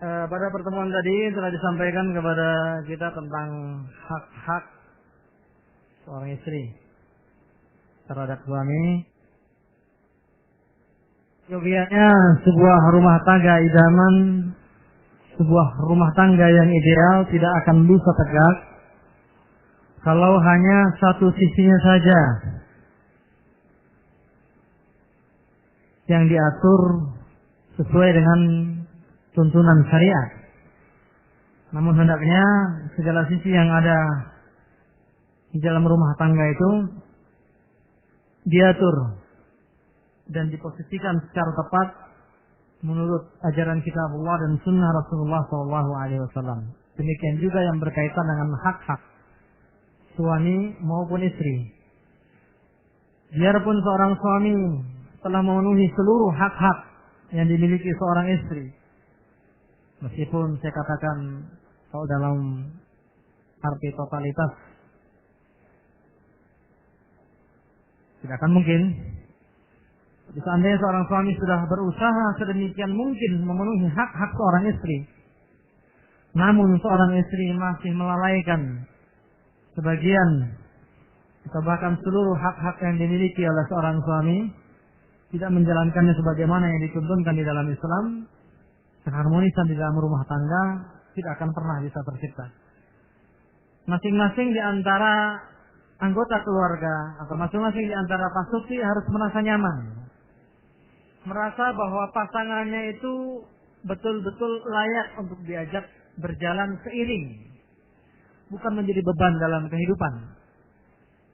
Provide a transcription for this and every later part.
Pada pertemuan tadi telah disampaikan kepada kita tentang hak-hak seorang istri terhadap suami. Yogianya sebuah rumah tangga idaman, sebuah rumah tangga yang ideal tidak akan bisa tegak kalau hanya satu sisinya saja yang diatur sesuai dengan tuntunan syariat. Namun hendaknya segala sisi yang ada di dalam rumah tangga itu diatur dan diposisikan secara tepat menurut ajaran kitab Allah dan sunnah Rasulullah SAW. Demikian juga yang berkaitan dengan hak-hak suami maupun istri. Biarpun seorang suami telah memenuhi seluruh hak-hak yang dimiliki seorang istri, meskipun saya katakan kalau dalam arti totalitas tidak akan mungkin. Seandainya seorang suami sudah berusaha sedemikian mungkin memenuhi hak-hak seorang istri, namun seorang istri masih melalaikan sebagian atau bahkan seluruh hak-hak yang dimiliki oleh seorang suami, tidak menjalankannya sebagaimana yang dituntunkan di dalam Islam, keharmonisan di dalam rumah tangga tidak akan pernah bisa tercipta. Masing-masing di antara anggota keluarga atau masing-masing di antara pasukti harus merasa nyaman, merasa bahwa pasangannya itu betul-betul layak untuk diajak berjalan seiring, bukan menjadi beban dalam kehidupan.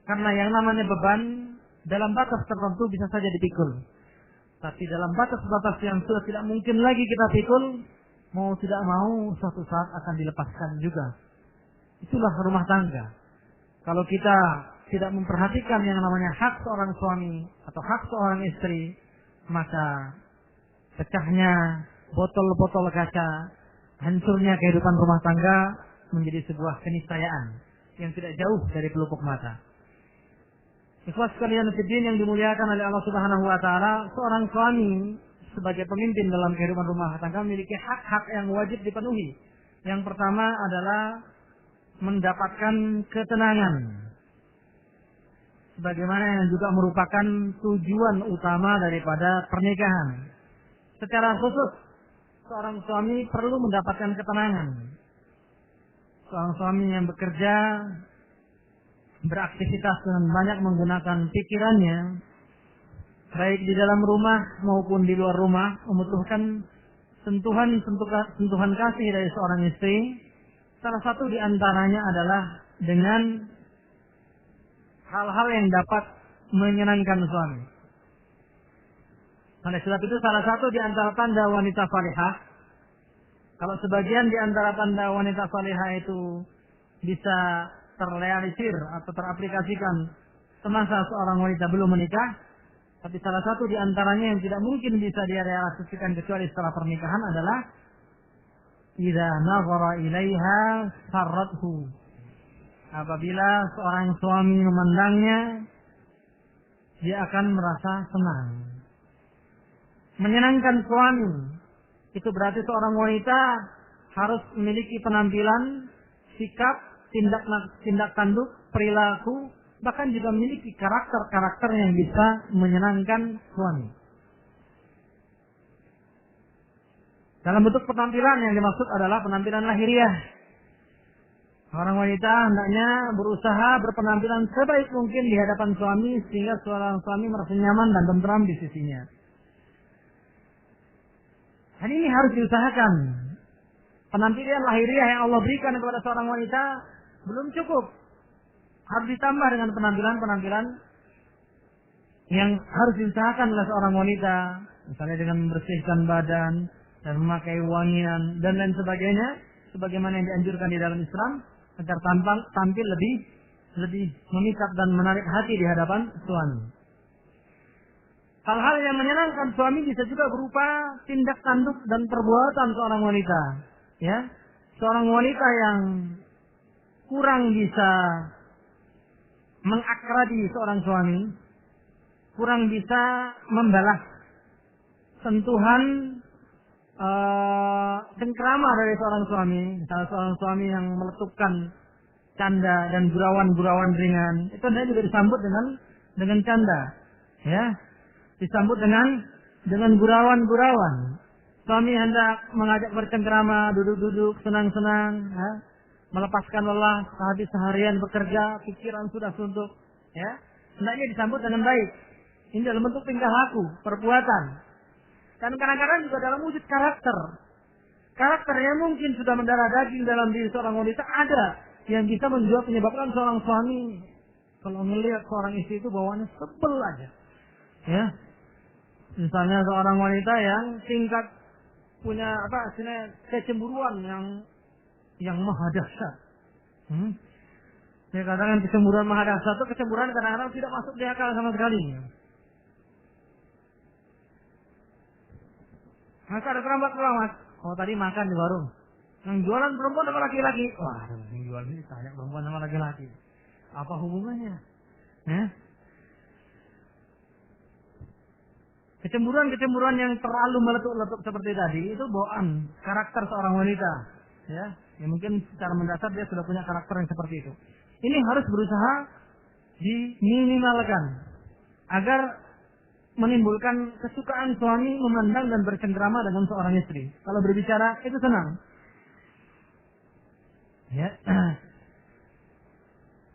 Karena yang namanya beban dalam batas tertentu bisa saja dipikul, tapi dalam batas-batas yang sudah tidak mungkin lagi kita pikul, mau tidak mau suatu saat akan dilepaskan juga. Itulah rumah tangga. Kalau kita tidak memperhatikan yang namanya hak seorang suami atau hak seorang istri, maka pecahnya botol-botol kaca, hancurnya kehidupan rumah tangga menjadi sebuah keniscayaan yang tidak jauh dari pelupuk mata. Ikhwas sekalian fiddin yang dimuliakan oleh Allah Subhanahu wa taala, seorang suami sebagai pemimpin dalam kehidupan rumah tangga memiliki hak-hak yang wajib dipenuhi. Yang pertama adalah mendapatkan ketenangan, sebagaimana yang juga merupakan tujuan utama daripada pernikahan. Secara khusus, seorang suami perlu mendapatkan ketenangan. Seorang suami yang bekerja, beraktivitas dengan banyak menggunakan pikirannya, baik di dalam rumah maupun di luar rumah, membutuhkan sentuhan kasih dari seorang istri. Salah satu di antaranya adalah dengan hal-hal yang dapat menyenangkan suami. Oleh sebab itu salah satu di antara tanda wanita salihah, kalau sebagian di antara tanda wanita salihah itu bisa terrealisir atau teraplikasikan semasa seorang wanita belum menikah, tapi salah satu di antaranya yang tidak mungkin bisa dia realisasikan kecuali setelah pernikahan adalah idza nazara ilaiha sarrathu. Apabila seorang suami memandangnya, dia akan merasa senang. Menyenangkan suami itu berarti seorang wanita harus memiliki penampilan, sikap, tindak tanduk, perilaku, bahkan juga memiliki karakter-karakter yang bisa menyenangkan suami. Dalam bentuk penampilan yang dimaksud adalah penampilan lahiriah. Seorang wanita hendaknya berusaha berpenampilan sebaik mungkin di hadapan suami sehingga seorang suami merasa nyaman dan tentram di sisinya. Dan ini harus diusahakan. Penampilan lahiriah yang Allah berikan kepada seorang wanita belum cukup. Harus ditambah dengan penampilan-penampilan yang harus diusahakan oleh seorang wanita. Misalnya dengan membersihkan badan dan memakai wangian dan lain sebagainya, sebagaimana yang dianjurkan di dalam Islam, agar tampil lebih memikat dan menarik hati di hadapan suami. Hal-hal yang menyenangkan suami bisa juga berupa tindak tanduk dan perbuatan seorang wanita. Ya, seorang wanita yang kurang bisa mengakrabi seorang suami, kurang bisa membalas sentuhan cengkrama dari seorang suami, misalnya seorang suami yang meletupkan canda dan gurauan-gurauan ringan, itu hendaknya juga disambut dengan canda, ya, disambut dengan gurauan-gurauan. Suami hendak mengajak bercengkrama, duduk-duduk, senang-senang, ya, melepaskan lelah habis seharian bekerja, pikiran sudah suntuk, ya, hendaknya disambut dengan baik. Ini dalam bentuk tingkah laku, perbuatan. Dan kadang-kadang juga dalam wujud karakter. Karakternya mungkin sudah mendarah daging dalam diri seorang wanita, ada yang bisa menyebabkan seorang suami kalau melihat seorang istri itu bawaannya sebel aja. Ya. Misalnya seorang wanita yang tingkat punya kecemburuan yang maha dahsyat. Saya katakan kecemburuan maha dahsyat itu kecemburuan kadang-kadang tidak masuk di akal sama sekali. Maka ada kerabat pulang, Mas. Oh, tadi makan di warung. Yang jualan perempuan sama laki-laki. Wah, yang jual ini tanya perempuan sama laki-laki. Apa hubungannya? Kecemburuan yang terlalu meletup-letup seperti tadi itu bawaan karakter seorang wanita, ya. Yang mungkin secara mendasar dia sudah punya karakter yang seperti itu. Ini harus berusaha diminimalkan agar menimbulkan kesukaan suami memandang dan bercengkrama dengan seorang istri. Kalau berbicara itu senang. Ya.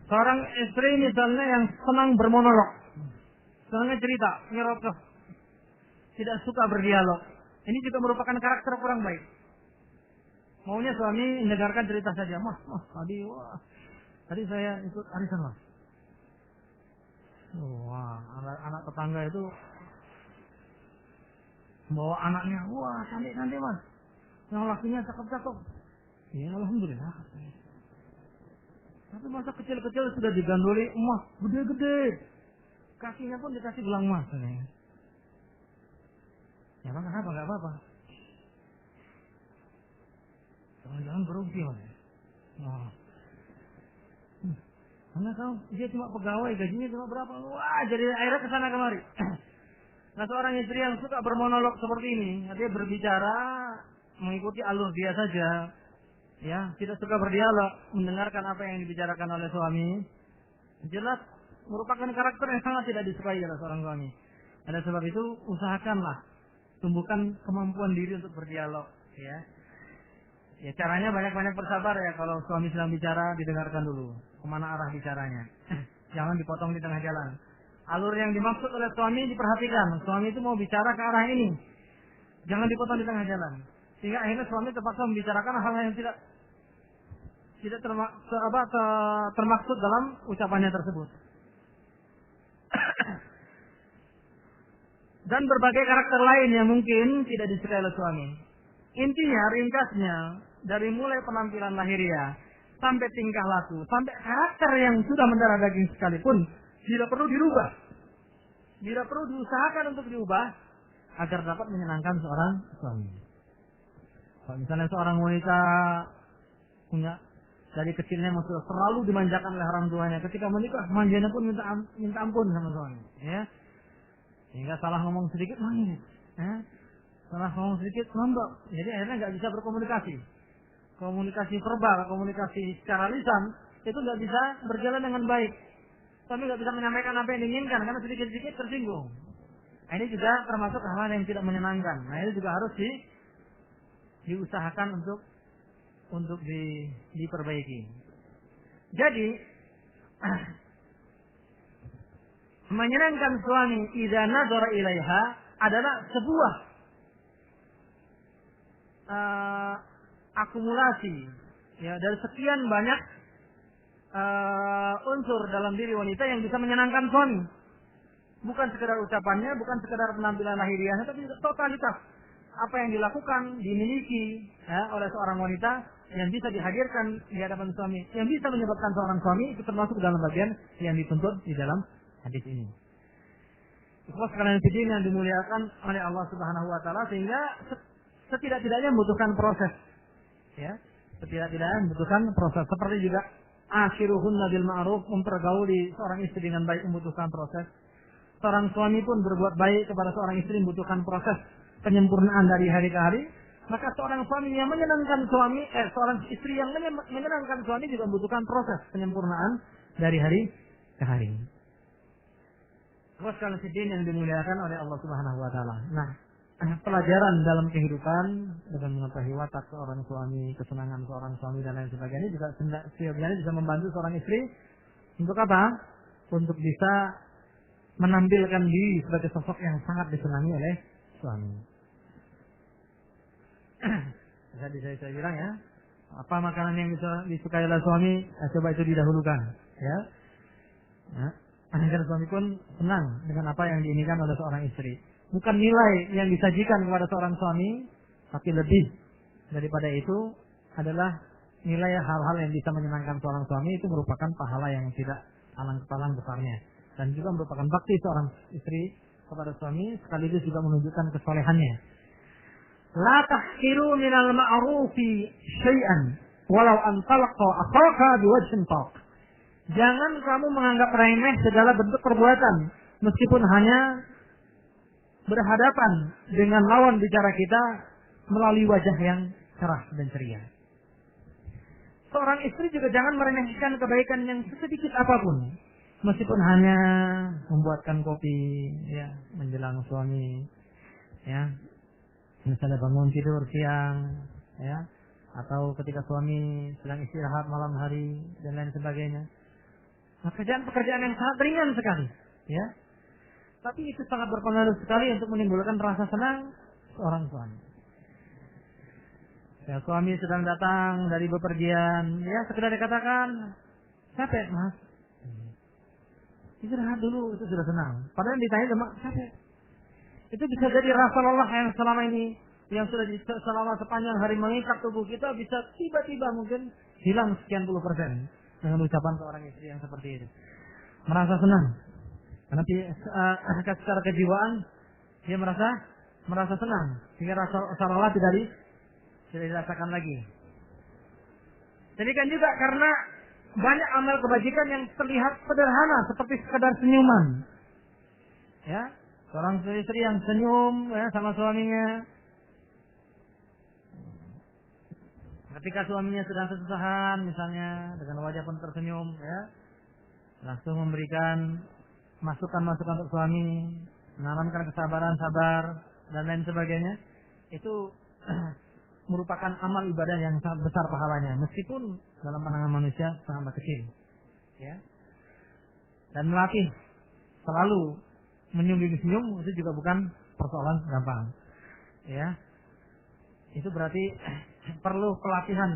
Seorang istri misalnya yang senang bermonolog, senangnya cerita, nyerocos, tidak suka berdialog. Ini juga merupakan karakter kurang baik. Maunya suami mendengarkan cerita saja. Mas, tadi saya ikut arisan, Mas. Wah, anak tetangga itu bawa anaknya, wah cantik Mas. Yang lakinya cakep-cakep. Ya alhamdulillah. Tapi masa kecil-kecil sudah digandoli emas gede-gede. Kakinya pun dikasih gelang emas. Ya Bang, kenapa? Enggak apa-apa. Jangan-jangan berhenti, Mas. Wah. Karena dia cuma pegawai, gajinya cuma berapa? Wah, jadi akhirnya kesana kemari. Nah, seorang istri yang suka bermonolog seperti ini, dia berbicara mengikuti alur dia saja, ya, tidak suka berdialog, mendengarkan apa yang dibicarakan oleh suami, jelas merupakan karakter yang sangat tidak disukai oleh seorang suami. Oleh sebab itu, usahakanlah tumbuhkan kemampuan diri untuk berdialog, ya. Ya, caranya banyak-banyak bersabar ya. Kalau suami sedang bicara, didengarkan dulu kemana arah bicaranya. Jangan dipotong di tengah jalan. Alur yang dimaksud oleh suami diperhatikan. Suami itu mau bicara ke arah ini, jangan dipotong di tengah jalan. Sehingga akhirnya suami terpaksa membicarakan hal-hal yang tidak termaksud dalam ucapannya tersebut. Dan berbagai karakter lain yang mungkin tidak disukai oleh suami. Intinya, ringkasnya, dari mulai penampilan lahiriah sampai tingkah laku, sampai karakter yang sudah mendarah daging sekalipun, tidak perlu dirubah. Tidak perlu diusahakan untuk diubah agar dapat menyenangkan seorang suami. Kalau misalnya seorang wanita punya dari kecilnya sudah terlalu dimanjakan oleh orang tuanya, ketika menikah manjanya pun minta ampun sama suami, ya. Sehingga salah ngomong sedikit nangis, ya. Salah ngomong sedikit ngambek. Jadi akhirnya nggak bisa berkomunikasi. Komunikasi verbal, komunikasi secara lisan itu nggak bisa berjalan dengan baik. Tapi nggak bisa menyampaikan apa yang diinginkan karena sedikit-sedikit tersinggung. Nah, ini juga termasuk hal yang tidak menyenangkan. Nah, ini juga harus diusahakan untuk diperbaiki. Jadi menyenangkan suami idza nazara ilaiha adalah sebuah akumulasi, ya, dari sekian banyak unsur dalam diri wanita yang bisa menyenangkan suami. Bukan sekedar ucapannya, bukan sekedar penampilan lahiriahnya, tapi totalitas apa yang dilakukan, dimiliki, ya, oleh seorang wanita yang bisa dihadirkan di hadapan suami, yang bisa menyebabkan seorang suami itu termasuk dalam bagian yang dituntut di dalam hadis ini. Ikhlas sekalian yang dimuliakan oleh Allah Subhanahu wa taala, sehingga setidak-tidaknya membutuhkan proses, ya, setidak-tidaknya membutuhkan proses. Seperti juga akhiruhunna bil ma'ruf, mempergauli seorang istri dengan baik membutuhkan proses. Seorang suami pun berbuat baik kepada seorang istri membutuhkan proses penyempurnaan dari hari ke hari. Maka seorang suami yang menyenangkan seorang istri yang menyenangkan suami juga membutuhkan proses penyempurnaan dari hari ke hari. Wassalamualaikum warahmatullahi yang dimuliakan oleh Allah Subhanahu wa taala. Nah, pelajaran dalam kehidupan dengan mengetahui watak seorang suami, kesenangan seorang suami dan lain sebagainya juga sebenarnya bisa membantu seorang istri untuk apa? Untuk bisa menampilkan diri sebagai sosok yang sangat disenangi oleh suami. Tadi saya bilang ya, apa makanan yang bisa disukai oleh suami, coba itu didahulukan, ya. Nah, agar suami pun senang dengan apa yang diinginkan oleh seorang istri. Bukan nilai yang disajikan kepada seorang suami, tapi lebih daripada itu adalah nilai hal-hal yang bisa menyenangkan seorang suami itu merupakan pahala yang tidak alang-alang besarnya, dan juga merupakan bakti seorang istri kepada suami sekaligus juga menunjukkan kesolehannya. La tahqiru minal ma'rufi syai'an walau an talqa akhaka biwajhin talq. Jangan kamu menganggap remeh segala bentuk perbuatan meskipun hanya berhadapan dengan lawan bicara kita melalui wajah yang cerah dan ceria. Seorang istri juga jangan meremehkan kebaikan yang sedikit apapun meskipun hanya membuatkan kopi ya menjelang suami ya. Misalnya bangun tidur siang, ya, atau ketika suami sedang istirahat malam hari dan lain sebagainya. Pekerjaan yang sangat ringan sekali, ya. Tapi itu sangat berpengaruh sekali untuk menimbulkan rasa senang seorang suami. Ya, suami sedang datang dari bepergian, ya sekedar dikatakan, capek mas, istirahat dulu, itu sudah senang. Padahal ditanya sama capek. Itu bisa jadi rasa lelah yang selama ini, yang sudah selama sepanjang hari mengikat tubuh kita bisa tiba-tiba mungkin hilang sekian puluh persen dengan ucapan seorang istri yang seperti itu. Merasa senang, karena secara kejiwaan dia merasa senang, sehingga rasa lelah tidak dirasakan lagi. Jadi kan juga karena banyak amal kebajikan yang terlihat sederhana seperti sekedar senyuman, ya. Seorang istri yang senyum ya, sama suaminya. Ketika suaminya sedang kesusahan misalnya dengan wajah pun tersenyum ya, langsung memberikan masukan-masukan untuk suami, menanamkan kesabaran, sabar dan lain sebagainya. Itu merupakan amal ibadah yang sangat besar pahalanya meskipun dalam pandangan manusia sangat kecil. Ya. Dan melatih selalu menyum itu juga bukan persoalan gampang, ya. Itu berarti perlu pelatihan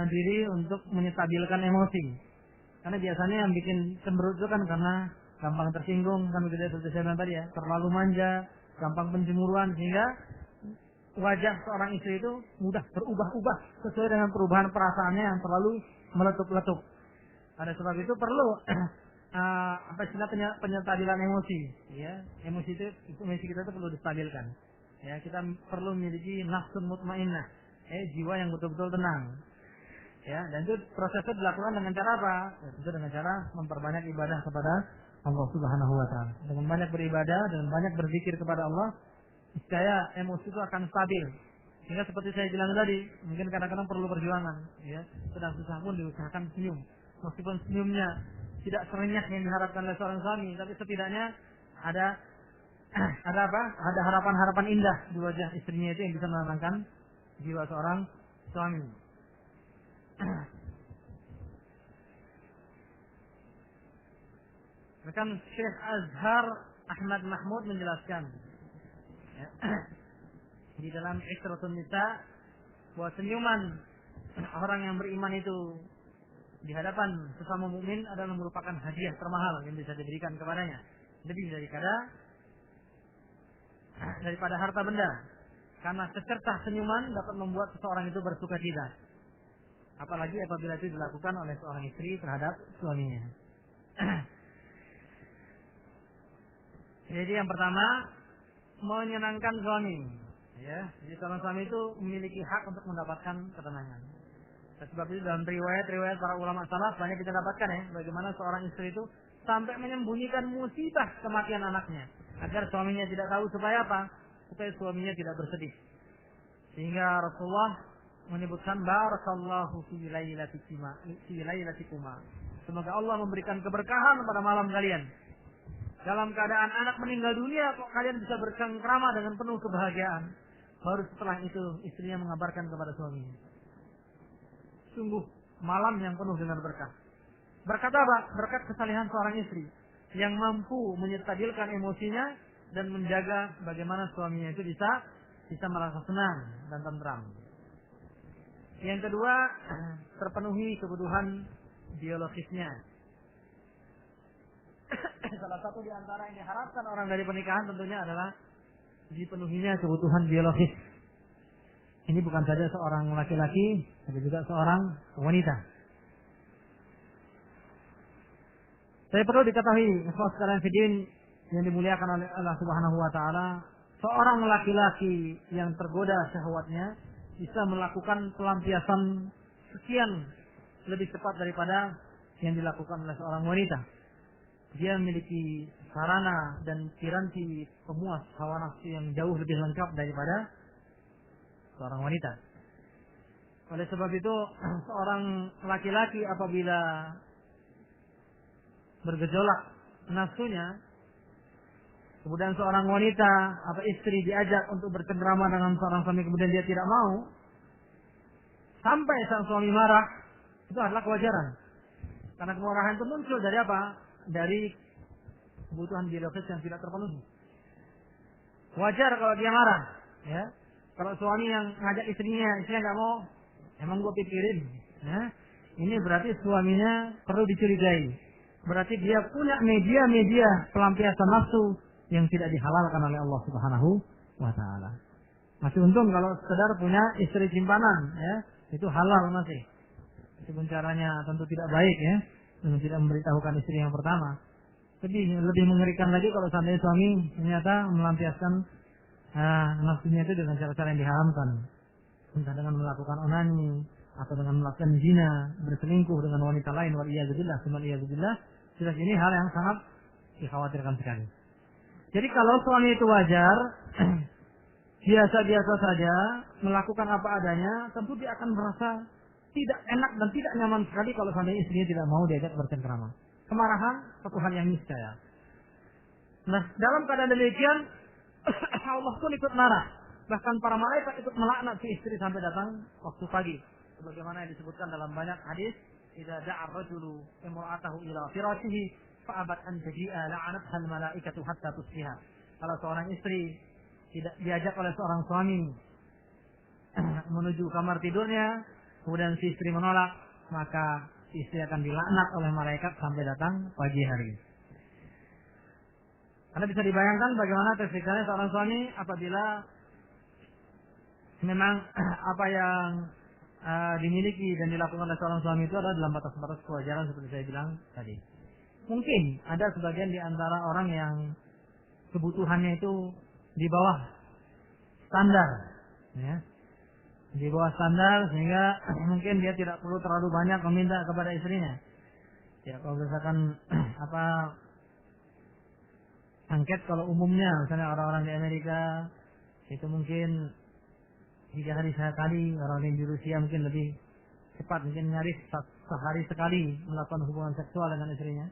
diri untuk menstabilkan emosi. Karena biasanya yang bikin cemberut itu kan karena gampang tersinggung, kan begitu seperti saya bilang tadi ya, terlalu manja, gampang pencemburuan sehingga wajah seorang istri itu mudah berubah-ubah sesuai dengan perubahan perasaannya yang terlalu meletup-letup. Pada sebab itu perlu penstabilan emosi, ya. Emosi kita itu perlu distabilkan. Ya, kita perlu memiliki nafsun mutmainnah, jiwa yang betul-betul tenang. Ya, dan itu prosesnya dilakukan dengan cara apa? Itu dengan cara memperbanyak ibadah kepada Allah Subhanahu wa taala. Dengan banyak beribadah dan banyak berzikir kepada Allah, niscaya emosi itu akan stabil. Sehingga seperti saya bilang tadi, mungkin kadang-kadang perlu perjuangan, ya. Sedang susah pun diusahakan senyum. Meskipun senyumnya tidak serenyah yang diharapkan oleh seorang suami, tapi setidaknya ada harapan-harapan indah di wajah istrinya itu yang bisa menenangkan jiwa seorang suami. Bahkan Syekh Azhar Ahmad Mahmud menjelaskan ya, di dalam Iqratun Nisa bahwa senyuman orang yang beriman itu di hadapan sesama mukmin adalah merupakan hadiah termahal yang bisa diberikan kepadanya, lebih daripada harta benda, karena secercah senyuman dapat membuat seseorang itu bersukacita, apalagi apabila itu dilakukan oleh seorang istri terhadap suaminya. Jadi yang pertama, menyenangkan suami, ya. Jadi seorang suami itu memiliki hak untuk mendapatkan ketenangan. Sebab itu dalam riwayat para ulama salaf banyak kita dapatkan ya, bagaimana seorang istri itu sampai menyembunyikan musibah kematian anaknya agar suaminya tidak tahu, supaya apa? Supaya suaminya tidak bersedih. Sehingga Rasulullah menyebutkan barakallahu fi lailatikuma. Semoga Allah memberikan keberkahan pada malam kalian. Dalam keadaan anak meninggal dunia kok kalian bisa bercengkrama dengan penuh kebahagiaan. Baru setelah itu istrinya mengabarkan kepada suaminya. Sungguh malam yang penuh dengan berkah. Berkat apa? Berkat kesalehan seorang istri yang mampu menyetabilkan emosinya dan menjaga bagaimana suaminya itu bisa merasa senang dan tentram. Yang kedua, terpenuhi kebutuhan biologisnya. Salah satu di antara yang diharapkan orang dari pernikahan tentunya adalah dipenuhinya kebutuhan biologis. Ini bukan saja seorang laki-laki, tapi juga seorang wanita. Saya perlu diketahui, ikhwas sekalian fiddin yang dimuliakan oleh Allah Subhanahu wa taala, seorang laki-laki yang tergoda syahwatnya bisa melakukan pelampiasan sekian lebih cepat daripada yang dilakukan oleh seorang wanita. Dia memiliki sarana dan piranti pemuas hawa nafsu yang jauh lebih lengkap daripada seorang wanita. Oleh sebab itu, seorang laki-laki apabila bergejolak nafsunya, kemudian seorang wanita atau istri diajak untuk bercengkrama dengan seorang suami, kemudian dia tidak mau, sampai sang suami marah, itu adalah kewajaran. Karena kemarahan itu muncul dari apa? Dari kebutuhan biologis yang tidak terpenuhi. Wajar kalau dia marah, ya. Kalau suami yang ngajak istrinya nggak mau, emang gue pikirin, ya. Ini berarti suaminya perlu dicurigai. Berarti dia punya media-media pelampiasan nafsu yang tidak dihalalkan oleh Allah Subhanahu wa taala. Masih untung kalau sekedar punya istri simpanan, ya. Itu halal masih. Meskipun caranya tentu tidak baik, ya. Dengan tidak memberitahukan istri yang pertama. Lebih mengerikan lagi kalau seandainya suami ternyata melampiaskan nafsunya itu dengan cara-cara yang diharamkan. Entah dengan melakukan onani atau dengan melakukan zina, berselingkuh dengan wanita lain, waliyadzubillah. Jelas ini hal yang sangat dikhawatirkan sekali. Jadi kalau suami itu wajar, biasa-biasa saja, melakukan apa adanya, tentu dia akan merasa tidak enak dan tidak nyaman sekali kalau seandainya istrinya tidak mau diajak bercengkrama. Kemarahan satu hal yang niscaya. Nah, dalam keadaan demikian Allah pun ikut marah. Bahkan para malaikat ikut melaknat si istri sampai datang waktu pagi. Sebagaimana yang disebutkan dalam banyak hadis, "Idza da'a ar-rajulu imra'atahu ila firashihi fa'abat an taji'a la'anatha al-malaikatu hatta tusbiha." Kalau seorang istri tidak diajak oleh seorang suami menuju kamar tidurnya, kemudian si istri menolak, maka si istri akan dilaknat oleh malaikat sampai datang pagi hari. Anda bisa dibayangkan bagaimana tersiksanya seorang suami apabila memang apa yang dimiliki dan dilakukan oleh seorang suami itu adalah dalam batas-batas kewajaran seperti saya bilang tadi. Mungkin ada sebagian di antara orang yang kebutuhannya itu di bawah standar, ya. Di bawah standar sehingga mungkin dia tidak perlu terlalu banyak meminta kepada istrinya. Ya, kalau misalkan angket kalau umumnya misalnya orang-orang di Amerika itu mungkin 3 hari sekali, orang di Rusia mungkin lebih cepat, mungkin nyaris sehari sekali melakukan hubungan seksual dengan istrinya.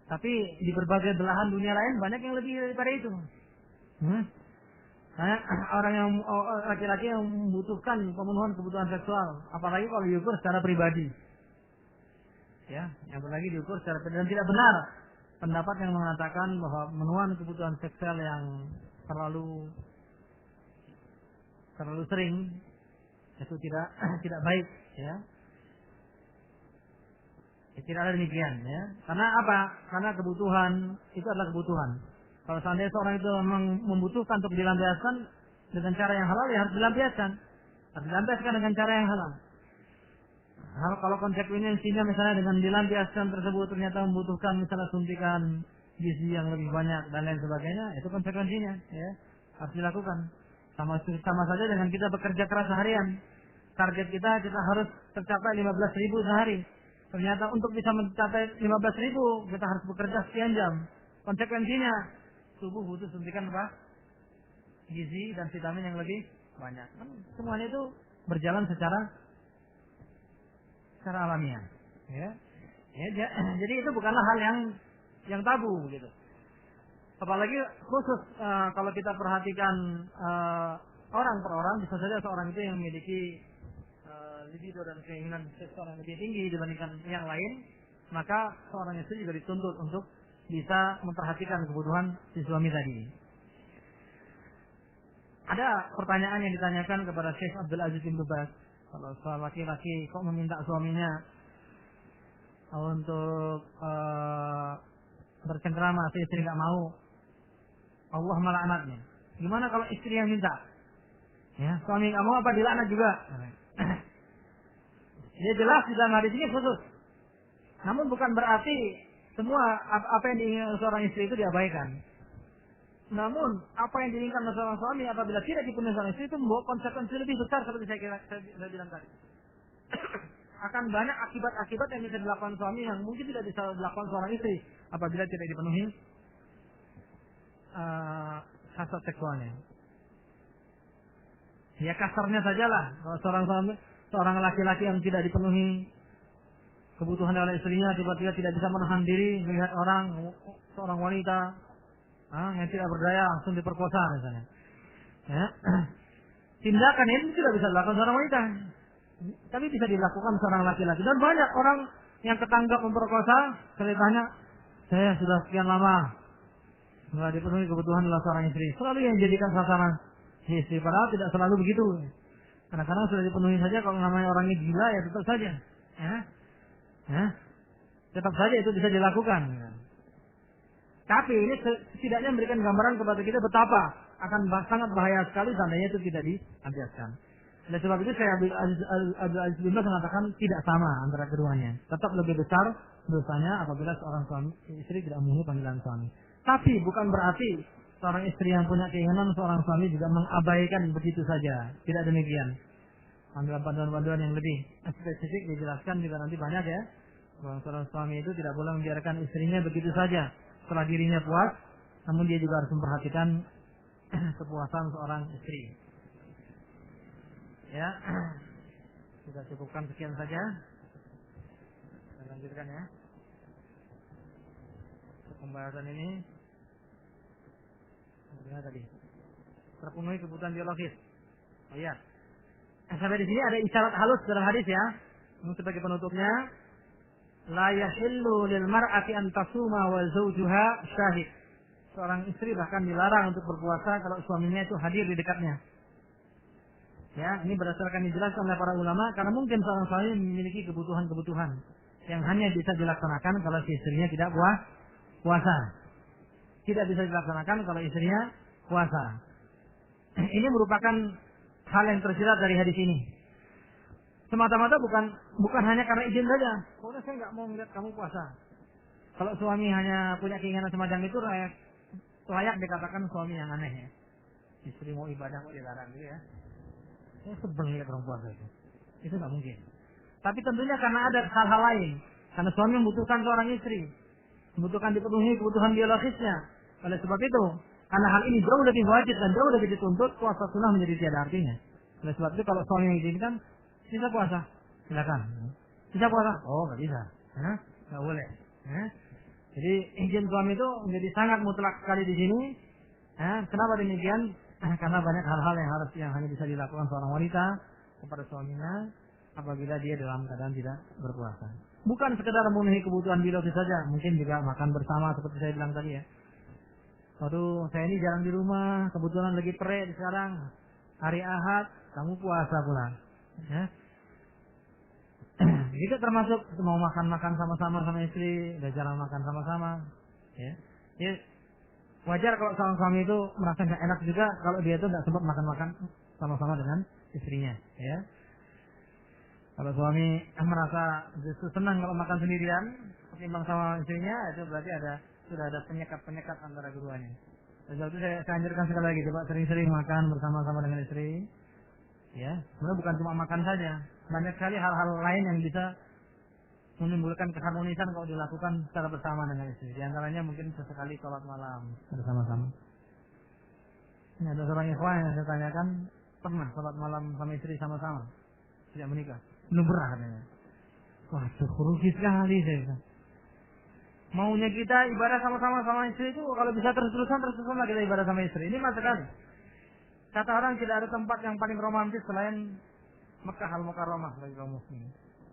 Tapi di berbagai belahan dunia lain banyak yang lebih daripada itu. Orang yang laki-laki yang membutuhkan pemenuhan kebutuhan seksual, apalagi kalau diukur secara pribadi, ya, apalagi diukur secara pribadi. Dan tidak benar pendapat yang mengatakan bahwa pemenuhan kebutuhan seksual yang terlalu sering itu tidak baik, ya. Tidak ada demikian, ya. Karena apa? Karena kebutuhan itu adalah kebutuhan. Kalau seandainya seorang itu memang membutuhkan untuk dilampiaskan dengan cara yang halal, ya harus dilampiaskan. Harus dilampiaskan dengan cara yang halal. Kalau konsekuensinya misalnya dengan dilampiaskan tersebut ternyata membutuhkan misalnya suntikan gizi yang lebih banyak dan lain sebagainya, itu konsekuensinya, ya, harus dilakukan. Sama saja dengan kita bekerja keras seharian. Target kita harus tercapai 15.000 sehari. Ternyata untuk bisa mencapai 15.000 kita harus bekerja sekian jam. Konsekuensinya tubuh butuh suntikan apa? Gizi dan vitamin yang lebih banyak. Kan semuanya itu berjalan secara alamiah. Ya. Jadi itu bukanlah hal yang tabu gitu. Apalagi khusus kalau kita perhatikan orang per orang, bisa saja seorang itu yang memiliki libido dan keinginan seseorang lebih tinggi dibandingkan yang lain, maka seorang istri juga dituntut untuk bisa memperhatikan kebutuhan si suami tadi. Ada pertanyaan yang ditanyakan kepada Syekh Abdul Aziz bin Baz, kalau seorang laki-laki kok meminta suaminya untuk bercengkrama, si istri nggak mau, Allah melaknatnya. Gimana kalau istri yang minta? Ya, suami nggak mau apa dilaknat juga? Dia jelas di dalam hadis ini khusus. Namun bukan berarti semua apa yang diinginkan seorang istri itu diabaikan. Namun apa yang diinginkan oleh seorang suami apabila tidak dipenuhi seorang istri itu membawa konsekuensi lebih besar seperti saya bilang tadi. Akan banyak akibat-akibat yang bisa dilakukan suami yang mungkin tidak bisa dilakukan seorang istri apabila tidak dipenuhi hasrat seksualnya. Ya kasarnya sajalah kalau seorang laki-laki yang tidak dipenuhi kebutuhan oleh istrinya tiba-tiba tidak bisa menahan diri melihat seorang wanita yang tidak berdaya langsung diperkosa misalnya. Ya. Tindakan ini tidak bisa dilakukan seorang wanita, tapi bisa dilakukan seorang laki-laki. Dan banyak orang yang ketangkap memperkosa, ceritanya saya sudah sekian lama nggak dipenuhi kebutuhan oleh seorang istri. Selalu yang dijadikan sasaran istri, padahal tidak selalu begitu. Kadang-kadang sudah dipenuhi saja, kalau namanya orangnya gila ya tetap saja. Tetap saja itu bisa dilakukan. Tapi ini setidaknya memberikan gambaran kepada kita betapa akan sangat bahaya sekali seandainya itu tidak diambiaskan. Oleh sebab itu saya Abdul Aziz bin Baz mengatakan tidak sama antara keduanya. Tetap lebih besar dosanya apabila seorang suami istri tidak memenuhi panggilan suami. Tapi bukan berarti seorang istri yang punya keinginan seorang suami juga mengabaikan begitu saja. Tidak demikian. Panduan-panduan yang lebih spesifik dijelaskan juga nanti banyak ya. Bahwa seorang suami itu tidak boleh membiarkan istrinya begitu saja setelah dirinya puas, namun dia juga harus memperhatikan kepuasan seorang istri. Ya, kita cukupkan sekian saja. Kita lanjutkan ya. Pembahasan ini tadi terpenuhi kebutuhan biologis. Oh iya. Sampai di sini ada isyarat halus dalam hadis ya. Sebagai penutupnya, la yahillu lil mar'ati an tasuma wa zawjuha syahid. Seorang istri bahkan dilarang untuk berpuasa kalau suaminya itu hadir di dekatnya. Ya, ini berdasarkan dijelaskan oleh para ulama karena mungkin seorang suami memiliki kebutuhan-kebutuhan yang hanya bisa dilaksanakan kalau si istrinya tidak puasa. Tidak bisa dilaksanakan kalau istrinya puasa. Ini merupakan hal yang tersirat dari hadis ini. Semata-mata bukan hanya karena izin saja. Pokoknya saya nggak mau melihat kamu puasa. Kalau suami hanya punya keinginan semacam itu layak dikatakan suami yang aneh ya. Istri mau ibadah mau dilarang gitu ya. Saya sebel lihat orang puasa itu. Itu nggak mungkin. Tapi tentunya karena ada hal-hal lain. Karena suami membutuhkan seorang istri, membutuhkan dipenuhi kebutuhan biologisnya. Oleh sebab itu, karena hal ini jauh lebih wajib dan jauh lebih dituntut, puasa sunnah menjadi tiada artinya. Oleh sebab itu kalau suami mengizinkan, bisa puasa, silakan. Bisa puasa? Oh, nggak bisa, nggak boleh. Jadi izin suami itu menjadi sangat mutlak sekali di sini. Kenapa demikian? Karena banyak hal-hal yang hanya bisa dilakukan seorang wanita kepada suaminya apabila dia dalam keadaan tidak berpuasa. Bukan sekedar memenuhi kebutuhan biologis saja, mungkin juga makan bersama seperti saya bilang tadi ya. Waduh, saya ini jarang di rumah, kebetulan lagi terik sekarang. Hari Ahad, kamu puasa pula. Ya. Itu termasuk mau makan-makan sama-sama sama istri, udah jarang makan sama-sama. Ya. Ya. Wajar kalau seorang suami itu merasa nggak enak juga kalau dia itu nggak sempat makan-makan sama-sama dengan istrinya. Ya. Kalau suami merasa justru senang kalau makan sendirian, ketimbang sama istrinya, itu berarti sudah ada penyekat-penyekat antara keduanya. Jadi itu saya anjurkan sekali lagi, coba sering-sering makan bersama-sama dengan istri. Ya, sebenarnya bukan cuma makan saja, banyak sekali hal-hal lain yang bisa menimbulkan keharmonisan kalau dilakukan secara bersama dengan istri. Di antaranya mungkin sesekali sholat malam bersama-sama. Ini ada seorang ikhwan yang saya tanyakan, pernah salat malam sama istri sama-sama sejak menikah? Belum pernah katanya. Waduh, rugi sekali saya. Maunya kita ibadah sama-sama sama istri itu kalau bisa terus-terusan lah kita ibadah sama istri. Ini mas sekali. Kata orang tidak ada tempat yang paling romantis selain Mekah Al-Mukarramah bagi kaum muslimin.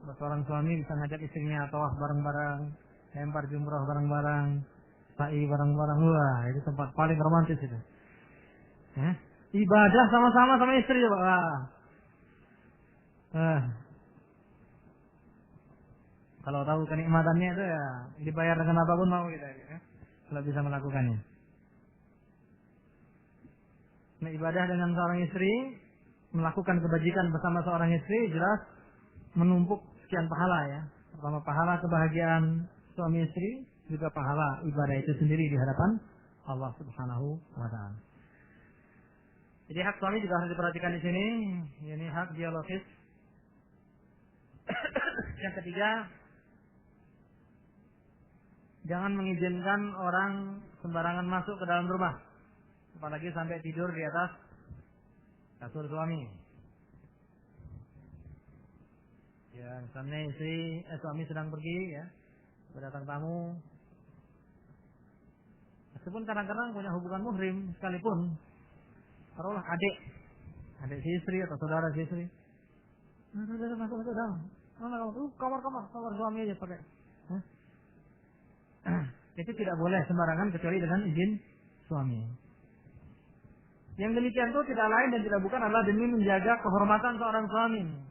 Seorang suami bisa ngajak istrinya tawaf bareng-bareng, lempar jumrah bareng-bareng, sa'i bareng-bareng. Wah, itu tempat paling romantis itu. Ibadah sama-sama sama istri, Pak. Kalau tahu kenikmatannya itu ya dibayar dengan apapun mau kita ya. Kalau bisa melakukannya. Nah, ibadah dengan seorang istri, melakukan kebajikan bersama seorang istri jelas menumpuk sekian pahala ya. Pertama pahala kebahagiaan suami istri, juga pahala ibadah itu sendiri di hadapan Allah Subhanahu wa taala. Jadi hak suami juga harus diperhatikan di sini, ini hak biologis. Yang ketiga, jangan mengizinkan orang sembarangan masuk ke dalam rumah, apalagi sampai tidur di atas kasur suami. Ya, misalnya suami sedang pergi ya, berdatang tamu. Meskipun kadang-kadang punya hubungan muhrim sekalipun, taruhlah adik si istri atau saudara si istri. Masuk dalam. Kamar suami aja pakai. Itu tidak boleh sembarangan kecuali dengan izin suami. Yang demikian itu tidak lain dan tidak bukan adalah demi menjaga kehormatan seorang suami.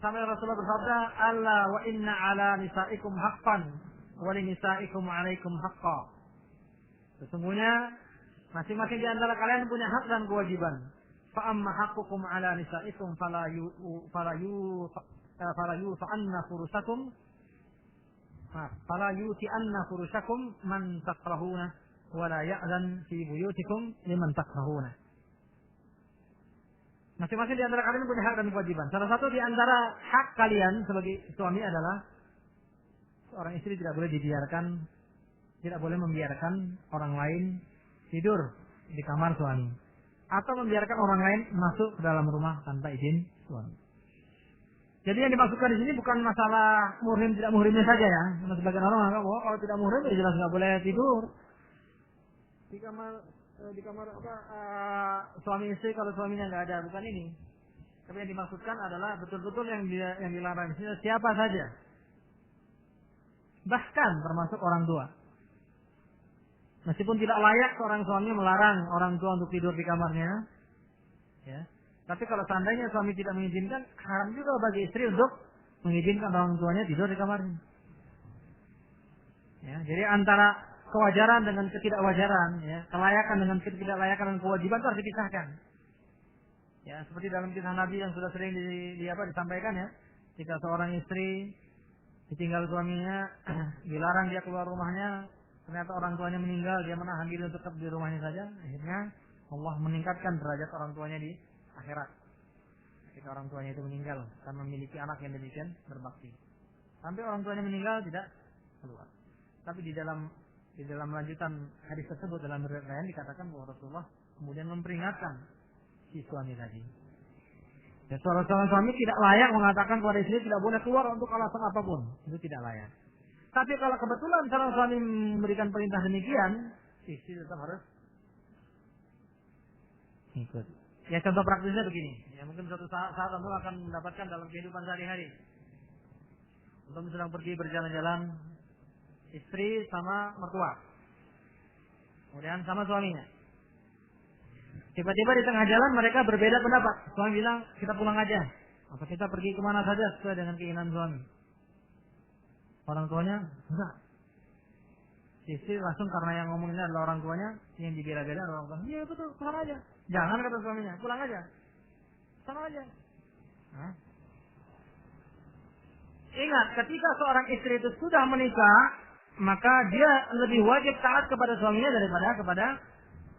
Sampai Rasulullah bersabda, "Allah wa inna ala nisaikum haqqan wa li nisaikum 'alaikum haqqa." Sesungguhnya masing-masing di antara kalian punya hak dan kewajiban. Fa amma haqqukum 'ala nisaikum fala yu'anna furusakum fala yu'anna furusakum man takrahuna wa la ya'zan fi buyutikum liman takrahuna. Masing-masing di antara kalian punya hak dan kewajiban. Salah satu di antara hak kalian sebagai suami adalah seorang istri tidak boleh membiarkan orang lain tidur di kamar suami atau membiarkan orang lain masuk ke dalam rumah tanpa izin suami. Jadi yang dimaksudkan di sini bukan masalah muhrim tidak muhrimnya saja ya. Sebagian orang menganggap bahwa kalau tidak muhrim ya jelas nggak boleh tidur di kamar suami istri kalau suaminya nggak ada, bukan ini. Tapi yang dimaksudkan adalah betul-betul yang dilarang di sini siapa saja, bahkan termasuk orang tua. Meskipun tidak layak seorang suami melarang orang tua untuk tidur di kamarnya, ya. Tapi kalau seandainya suami tidak mengizinkan, haram juga bagi istri untuk mengizinkan orang tuanya tidur di kamarnya. Ya, jadi antara kewajaran dengan ketidakwajaran, ya, kelayakan dengan ketidaklayakan dan kewajiban itu harus dipisahkan. Ya, seperti dalam kisah Nabi yang sudah sering disampaikan ya, jika seorang istri ditinggal suaminya, dilarang dia keluar rumahnya, ternyata orang tuanya meninggal, dia menahan diri untuk tetap di rumahnya saja, akhirnya Allah meningkatkan derajat orang tuanya di akhirat. Ketika orang tuanya itu meninggal karena memiliki anak yang demikian berbakti, sampai orang tuanya meninggal tidak keluar. Tapi di dalam lanjutan hadis tersebut dalam riwayat lain dikatakan bahwa Rasulullah kemudian memperingatkan si suami tadi. Ya, seorang suami tidak layak mengatakan kepada istri tidak boleh keluar untuk alasan apapun, itu tidak layak. Tapi kalau kebetulan seorang suami memberikan perintah demikian, istri tetap harus ikut. Ya, contoh praktisnya begini. Ya, mungkin suatu saat kamu akan mendapatkan dalam kehidupan sehari-hari. Kamu sedang pergi berjalan-jalan, istri sama mertua, kemudian sama suaminya. Tiba-tiba di tengah jalan mereka berbeda pendapat. Suami bilang kita pulang aja, atau kita pergi kemana saja sesuai dengan keinginan suami. Orang tuanya enggak. Istri langsung karena yang ngomonginnya adalah orang tuanya, yang dibela-bela orang tuanya. Iya betul, pulang aja. Jangan kata suaminya, pulang aja, sama aja. Ingat, ketika seorang istri itu sudah menikah, maka dia lebih wajib taat kepada suaminya daripada kepada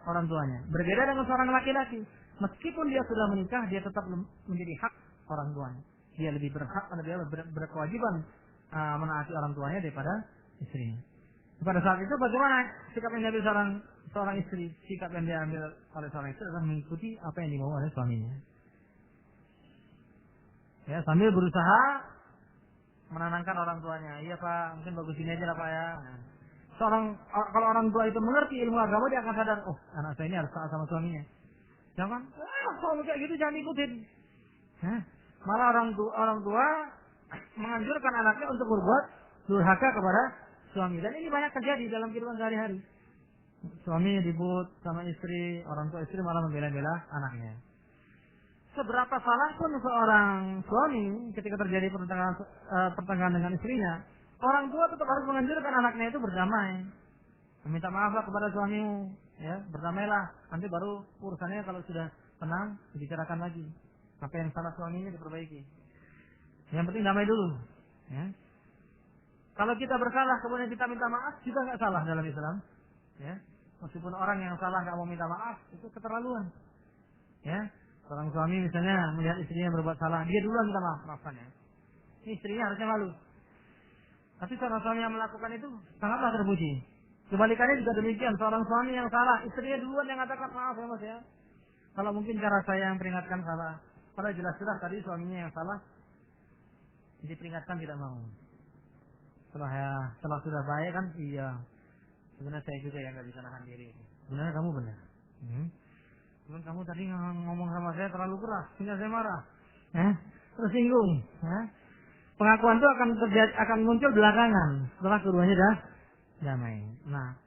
orang tuanya. Berbeda dengan seorang laki-laki, meskipun dia sudah menikah, dia tetap menjadi hak orang tuanya. Dia lebih berhak, dia berkewajiban menaati orang tuanya daripada istrinya. Pada saat itu bagaimana sikap Nabi seorang istri, sikap yang diambil oleh seorang istri adalah mengikuti apa yang dimau oleh suaminya. Ya, sambil berusaha menenangkan orang tuanya. Iya Pak, mungkin bagus ini aja lah Pak ya. Kalau orang tua itu mengerti ilmu agama, dia akan sadar, oh anak saya ini harus taat sama suaminya. Jangan, kalau kayak gitu jangan ikutin. Malah orang tua menganjurkan anaknya untuk berbuat durhaka kepada suami. Dan ini banyak terjadi dalam kehidupan sehari-hari. Suami ribut sama istri, orang tua istri malah membela-bela anaknya. Seberapa salah pun seorang suami ketika terjadi pertengkaran dengan istrinya, orang tua tetap harus menganjurkan anaknya itu berdamai. Meminta maaflah kepada suamimu, ya, berdamailah. Nanti baru urusannya kalau sudah tenang dibicarakan lagi. Apa yang salah suaminya diperbaiki. Yang penting damai dulu. Ya. Kalau kita bersalah kemudian kita minta maaf, juga nggak salah dalam Islam. Ya. Meskipun orang yang salah nggak mau minta maaf, itu keterlaluan. Ya. Seorang suami misalnya melihat istrinya berbuat salah, dia duluan minta maaf, maafkan ya. Istrinya harusnya malu. Tapi seorang suami yang melakukan itu sangatlah terpuji. Kebalikannya juga demikian, seorang suami yang salah, istrinya duluan yang katakan maaf ya Mas ya. Kalau mungkin cara saya yang peringatkan salah, padahal jelas-jelas tadi suaminya yang salah, diperingatkan tidak mau. Setelah sudah baik kan, iya. Sebenarnya saya juga yang nggak bisa nahan diri. Sebenarnya kamu benar. Cuman kamu tadi ngomong sama saya terlalu keras, sehingga saya marah. Tersinggung. Pengakuan itu akan muncul belakangan setelah keduanya dah damai. Nah,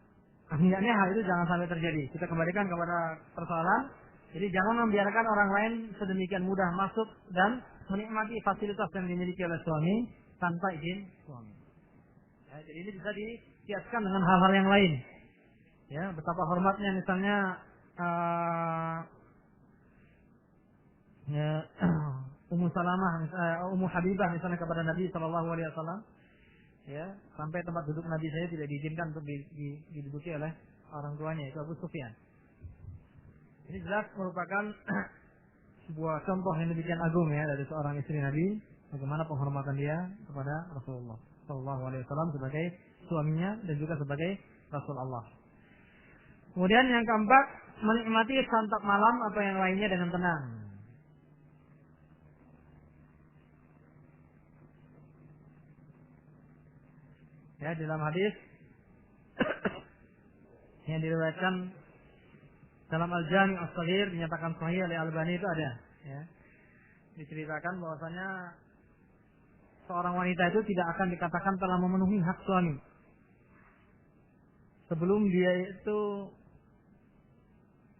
hendaknya hal itu jangan sampai terjadi. Kita kembalikan kepada persoalan. Jadi jangan membiarkan orang lain sedemikian mudah masuk dan menikmati fasilitas yang dimiliki oleh suami tanpa izin suami. Ya, jadi ini bisa dikiaskan dengan hal-hal yang lain. Ya, betapa hormatnya misalnya Ummu Salamah, Ummu Habibah misalnya kepada Nabi Shallallahu Alaihi Wasallam, ya, sampai tempat duduk Nabi saya tidak diizinkan untuk diduduki oleh orang tuanya, itu Abu Sufyan. Ini jelas merupakan sebuah contoh yang demikian agung ya dari seorang istri Nabi, bagaimana penghormatan dia kepada Rasulullah Shallallahu Alaihi Wasallam sebagai suaminya dan juga sebagai Rasul Allah. Kemudian yang keempat, menikmati santap malam atau yang lainnya dengan tenang. Ya, dalam hadis yang diriwayatkan dalam Al-Jami' As-Shaghir dinyatakan sahih oleh Al-Albani itu ada, ya. Diceritakan bahwasanya seorang wanita itu tidak akan dikatakan telah memenuhi hak suami sebelum dia itu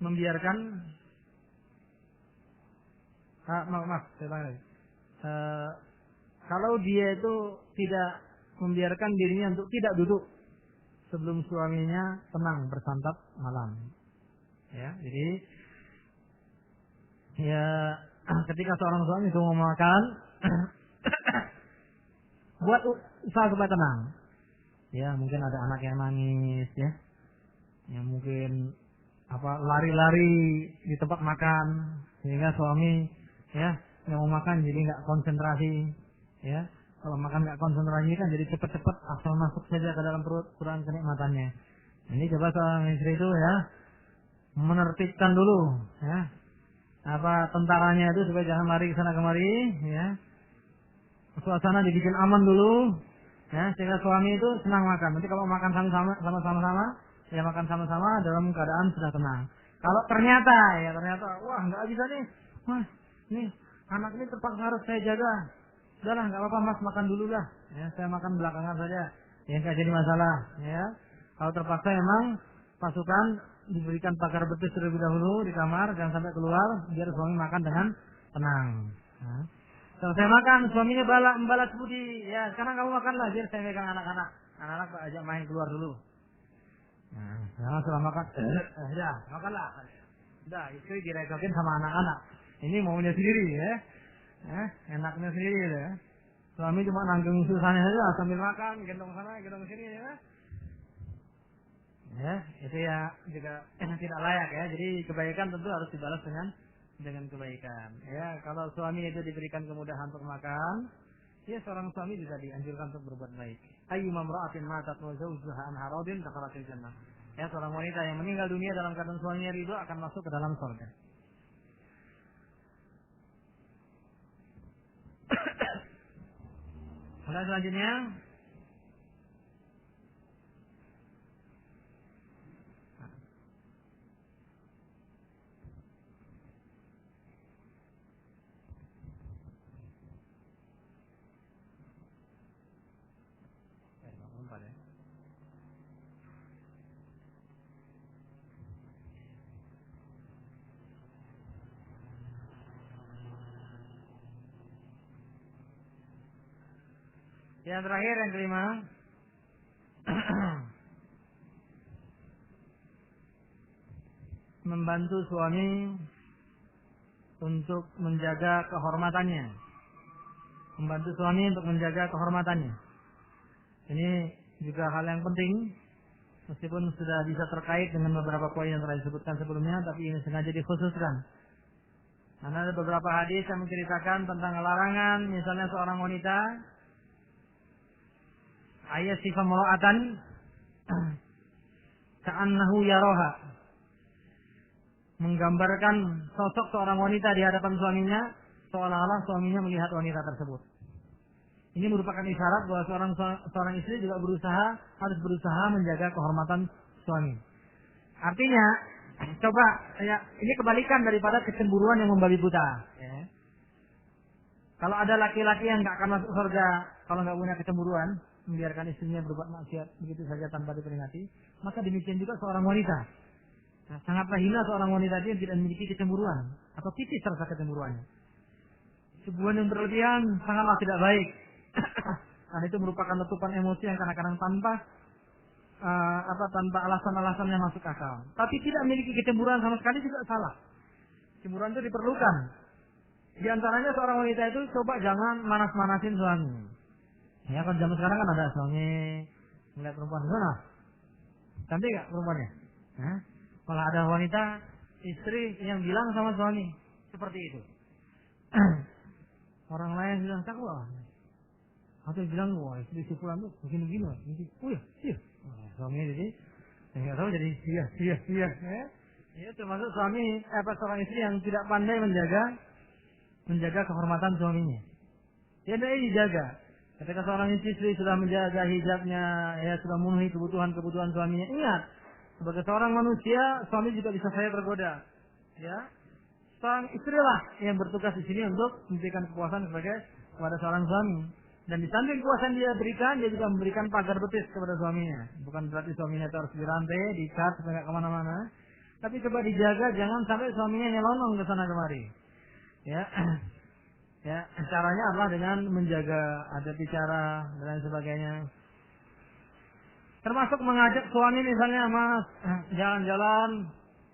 membiarkan kalau dia itu tidak membiarkan dirinya untuk tidak duduk sebelum suaminya tenang bersantap malam. Ya, jadi ya ketika seorang suami itu mau makan buat usaha supaya tenang. Ya, mungkin ada anak yang nangis ya. Yang mungkin lari-lari di tempat makan sehingga suami ya yang mau makan jadi nggak konsentrasi ya. Kalau makan nggak konsentrasi kan jadi cepat-cepat asal masuk saja ke dalam perut, kurang kenikmatannya. Ini coba seorang istri itu ya menertibkan dulu ya tentaranya itu supaya jangan lari ke sana kemari ya. Suasana dibikin aman dulu ya sehingga suami itu senang makan. Nanti kalau makan sama-sama ya makan sama-sama dalam keadaan sudah tenang. Kalau ternyata wah nggak bisa nih, Mas, nih anak ini terpaksa harus saya jaga. Sudahlah nggak apa-apa Mas, makan dulu lah. Ya, saya makan belakangan saja. Ya nggak jadi masalah. Ya, kalau terpaksa memang pasukan diberikan pagar betis terlebih dahulu di kamar, jangan sampai keluar biar suami makan dengan tenang. Ya. Selesai makan, suaminya membalas budi. Ya, sekarang kamu makanlah biar saya megang anak-anak. Anak-anak ajak main keluar dulu. Nah, setelah makan, ya makanlah. Udah, istri direkokin sama anak-anak. Ini maunya sendiri ya. Enaknya sendiri ya. Suami cuma nanggung susahnya saja sambil makan, gendong sana, gendong sini ya. Ya, itu ya juga tidak layak ya. Jadi kebaikan tentu harus dibalas dengan kebaikan. Ya, kalau suami itu diberikan kemudahan untuk makan, ya seorang suami juga dianjurkan untuk berbuat baik. Ayyuma imra'atin matat wa zawjuha an haradin dakhalat jannah. Ya, seorang wanita yang meninggal dunia dalam keadaan suaminya ridho akan masuk ke dalam surga. Kemudian selanjutnya yang terakhir, yang kelima, membantu suami untuk menjaga kehormatannya. Membantu suami untuk menjaga kehormatannya. Ini juga hal yang penting, meskipun sudah bisa terkait dengan beberapa poin yang telah disebutkan sebelumnya, tapi ini sengaja dikhususkan. Karena ada beberapa hadis yang menceritakan tentang larangan, misalnya seorang wanita ayat sifat mura'atan ka'annahu yaroha, menggambarkan sosok seorang wanita di hadapan suaminya seolah-olah suaminya melihat wanita tersebut. Ini merupakan isyarat bahwa seorang istri juga harus berusaha menjaga kehormatan suami. Artinya, coba ya, ini kebalikan daripada kecemburuan yang membabi buta. Ya. Kalau ada laki-laki yang nggak akan masuk surga kalau nggak punya kecemburuan, membiarkan istrinya berbuat maksiat begitu saja tanpa diperingati, maka demikian juga seorang wanita. Nah, sangatlah hina seorang wanita yang tidak memiliki kecemburuan atau tipis rasa kecemburuannya. Hubungan yang berlebihan sangatlah tidak baik. Karena itu merupakan letupan emosi yang kadang-kadang tanpa alasan-alasan yang masuk akal. Tapi tidak memiliki kecemburuan sama sekali juga salah. Kecemburuan itu diperlukan. Di antaranya seorang wanita itu coba jangan manas-manasin suami. Ya kan zaman sekarang kan ada suami melihat perempuan mana? Cantik nggak perempuannya? Hah? Malah ada wanita istri yang bilang sama suami seperti itu. Orang lain bilang takwa. Atau bilang wah istri si fulan tuh begini-begini. Oh iya. Suaminya jadi nggak tahu jadi iya. Ya termasuk suami seorang istri yang tidak pandai menjaga kehormatan suaminya. Dia tidak dijaga. Ketika seorang istri sudah menjaga hijabnya, ya sudah memenuhi kebutuhan suaminya, ingat sebagai seorang manusia suami juga bisa saja tergoda. Ya, seorang istrilah yang bertugas di sini untuk memberikan kepuasan kepada seorang suami. Dan di samping kepuasan dia berikan, dia juga memberikan pagar betis kepada suaminya. Bukan berarti suaminya harus dirantai, diikat supaya nggak kemana-mana. Tapi coba dijaga, jangan sampai suaminya nyelonong ke sana kemari. Ya, caranya adalah dengan menjaga adab bicara dan lain sebagainya. Termasuk mengajak suami misalnya mas jalan-jalan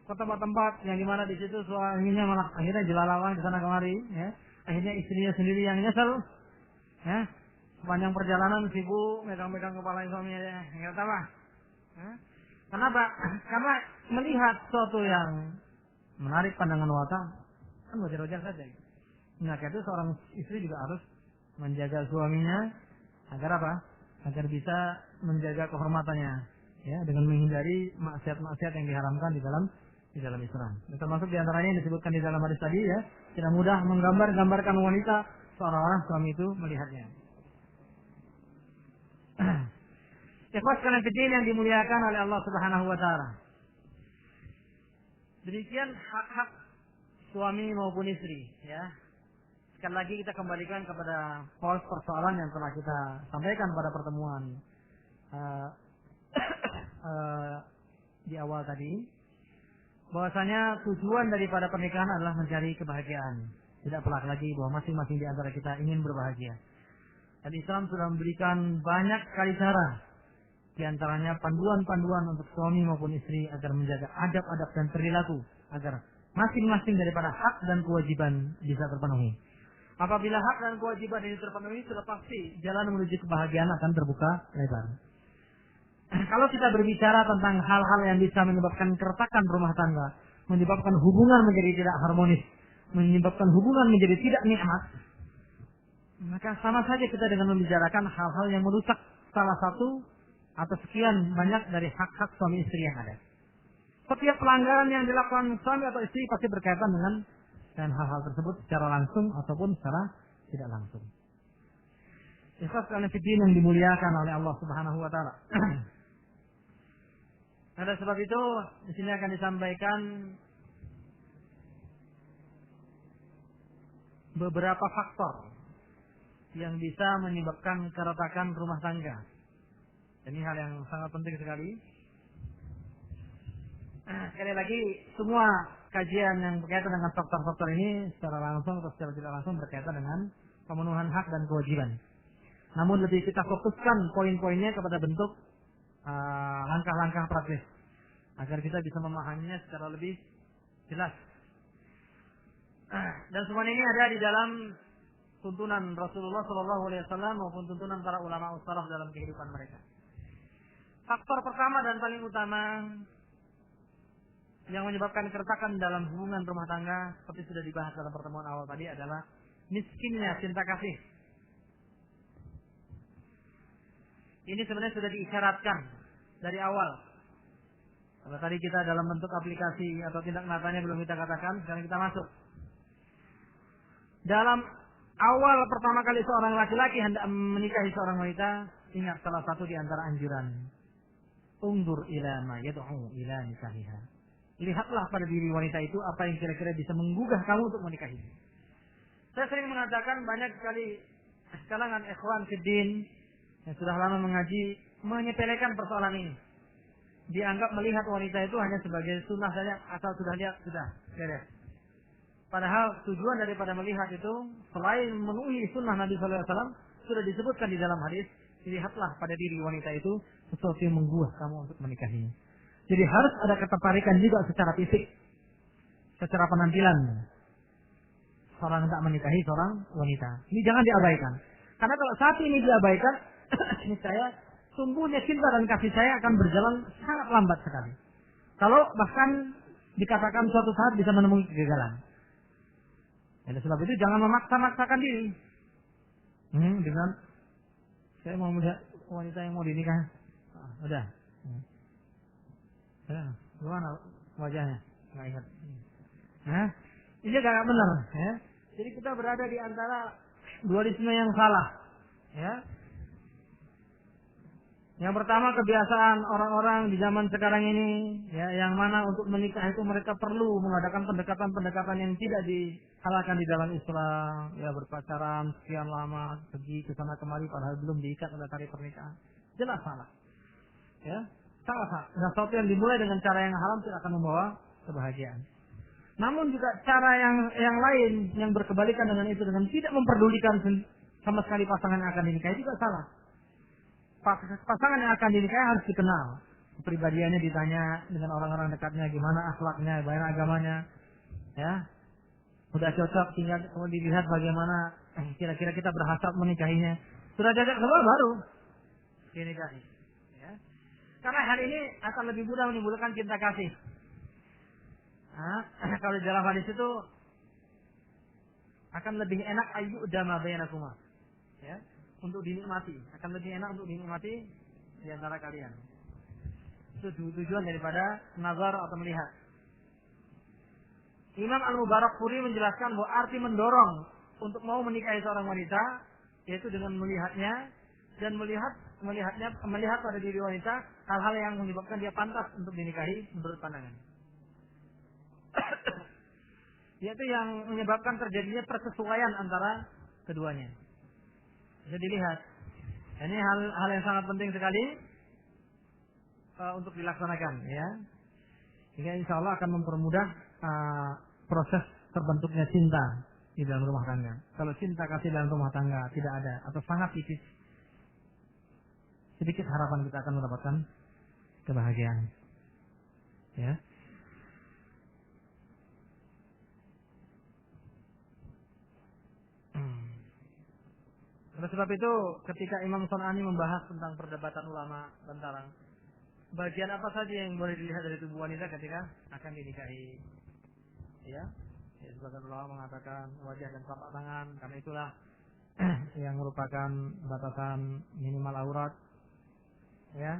ke tempat-tempat yang dimana di situ suaminya malah akhirnya jelalawang ke sana kemari. Ya. Akhirnya istrinya sendiri yang nyesel. Ya. Sepanjang perjalanan sibuk megang-megang kepala suaminya, nggak tahu lah. Kenapa? Karena melihat sesuatu yang menarik pandangan mata, kan wajar-wajar saja. Nah, itu seorang istri juga harus menjaga suaminya agar apa? Agar bisa menjaga kehormatannya, ya, dengan menghindari maksiat-maksiat yang diharamkan di dalam Islam. Termasuk diantaranya yang disebutkan di dalam hadis tadi, ya, tidak mudah menggambarkan wanita seorang suami itu melihatnya. Ikhwas sekalian kecil yang dimuliakan oleh Allah Subhanahu wa taala. Demikian hak-hak suami maupun istri, ya. Sekali lagi kita kembalikan kepada persoalan yang telah kita sampaikan pada pertemuan di awal tadi, bahwasanya tujuan daripada pernikahan adalah mencari kebahagiaan. Tidak pelak lagi bahwa masing-masing di antara kita ingin berbahagia. Dan Islam sudah memberikan banyak sekali cara, di antaranya panduan-panduan untuk suami maupun istri agar menjaga adab-adab dan perilaku agar masing-masing daripada hak dan kewajiban bisa terpenuhi. Apabila hak dan kewajiban ini terpenuhi, sudah pasti jalan menuju kebahagiaan akan terbuka lebar. Kalau kita berbicara tentang hal-hal yang bisa menyebabkan keretakan rumah tangga, menyebabkan hubungan menjadi tidak harmonis, menyebabkan hubungan menjadi tidak nikmat, maka sama saja kita dengan membicarakan hal-hal yang merusak salah satu atau sekian banyak dari hak-hak suami istri yang ada. Setiap pelanggaran yang dilakukan suami atau istri pasti berkaitan dengan hal-hal tersebut secara langsung ataupun secara tidak langsung. Ikhlas fillah yang dimuliakan oleh Allah Subhanahu wa taala. Pada sebab itu di sini akan disampaikan beberapa faktor yang bisa menyebabkan keretakan rumah tangga. Ini hal yang sangat penting sekali. Sekali lagi, semua kajian yang berkaitan dengan faktor-faktor ini secara langsung atau secara tidak langsung berkaitan dengan pemenuhan hak dan kewajiban. Namun lebih kita fokuskan poin-poinnya kepada bentuk langkah-langkah praktis agar kita bisa memahaminya secara lebih jelas. Dan semua ini ada di dalam tuntunan Rasulullah SAW maupun tuntunan para ulama salaf dalam kehidupan mereka. Faktor pertama dan paling utama yang menyebabkan keretakan dalam hubungan rumah tangga seperti sudah dibahas dalam pertemuan awal tadi adalah miskinnya cinta kasih. Ini sebenarnya sudah diisyaratkan dari awal. Kalau tadi kita dalam bentuk aplikasi atau tindak nyatanya belum kita katakan, sekarang kita masuk. Dalam awal pertama kali seorang laki-laki hendak menikahi seorang wanita, ingat salah satu di antara anjuran. Undur ila ma yad'u ila nikahiha. Lihatlah pada diri wanita itu apa yang kira-kira bisa menggugah kamu untuk menikahi. Saya sering mengatakan banyak sekali kalangan ikhwan fiddin yang sudah lama mengaji menyepelekan persoalan ini. Dianggap melihat wanita itu hanya sebagai sunnah saja, asal sudah lihat sudah beres. Padahal tujuan daripada melihat itu selain memenuhi sunnah Nabi SAW sudah disebutkan di dalam hadis, lihatlah pada diri wanita itu sesuatu yang menggugah kamu untuk menikahinya. Jadi harus ada ketertarikan juga secara fisik, secara penampilan. Seorang hendak menikahi seorang wanita. Ini jangan diabaikan. Karena kalau saat ini diabaikan, ini saya tumbuhnya cinta dan kasih saya akan berjalan sangat lambat sekali. Kalau bahkan dikatakan suatu saat bisa menemui kegagalan. Oleh sebab itu jangan memaksa-maksakan diri. Dengan saya mau melihat wanita yang mau dinikah. Udah. Gimana wajahnya? Nggak ingat. Ini agak benar. Ya. Jadi kita berada di antara dualisme yang salah. Ya. Yang pertama kebiasaan orang-orang di zaman sekarang ini, ya, yang mana untuk menikah itu mereka perlu mengadakan pendekatan-pendekatan yang tidak dihalalkan di dalam Islam, ya, berpacaran sekian lama, pergi ke sana kemari padahal belum diikat oleh tali pernikahan. Jelas salah. Ya. Salah. Sesuatu yang dimulai dengan cara yang haram tidak akan membawa kebahagiaan. Namun juga cara yang lain yang berkebalikan dengan itu, dengan tidak memperdulikan sama sekali pasangan yang akan dinikahi juga salah. Pasangan yang akan dinikahi harus dikenal. Kepribadiannya ditanya dengan orang-orang dekatnya, gimana akhlaknya, bagaimana agamanya, ya. Sudah cocok, tinggal dilihat bagaimana kira-kira kita berhasrat menikahinya. Sudah cocok semua baru dinikahi. Ya. Karena hal ini akan lebih mudah menimbulkan cinta kasih. Kalau dalam hadis itu akan lebih enak ayyudama bainakuma. Ya. Untuk dinikmati, akan lebih enak untuk dinikmati di antara kalian. Itu tujuan daripada nazar atau melihat. Imam Al-Mubarakfuri menjelaskan bahwa arti mendorong untuk mau menikahi seorang wanita yaitu dengan melihatnya dan melihat pada diri wanita hal-hal yang menyebabkan dia pantas untuk dinikahi menurut pandangan. Yaitu yang menyebabkan terjadinya persesuaian antara keduanya. Bisa dilihat. Ini hal yang sangat penting sekali untuk dilaksanakan, ya. Sehingga insya Allah akan mempermudah proses terbentuknya cinta di dalam rumah tangga. Kalau cinta kasih dalam rumah tangga tidak ada atau sangat tipis, sedikit harapan kita akan mendapatkan kebahagiaan. Ya. Oleh sebab itu, ketika Imam Son'ani membahas tentang perdebatan ulama tentang bagian apa saja yang boleh dilihat dari tubuh wanita ketika akan dinikahi, ya, sebagian ulama mengatakan wajah dan telapak tangan, karena itulah yang merupakan batasan minimal aurat. ya.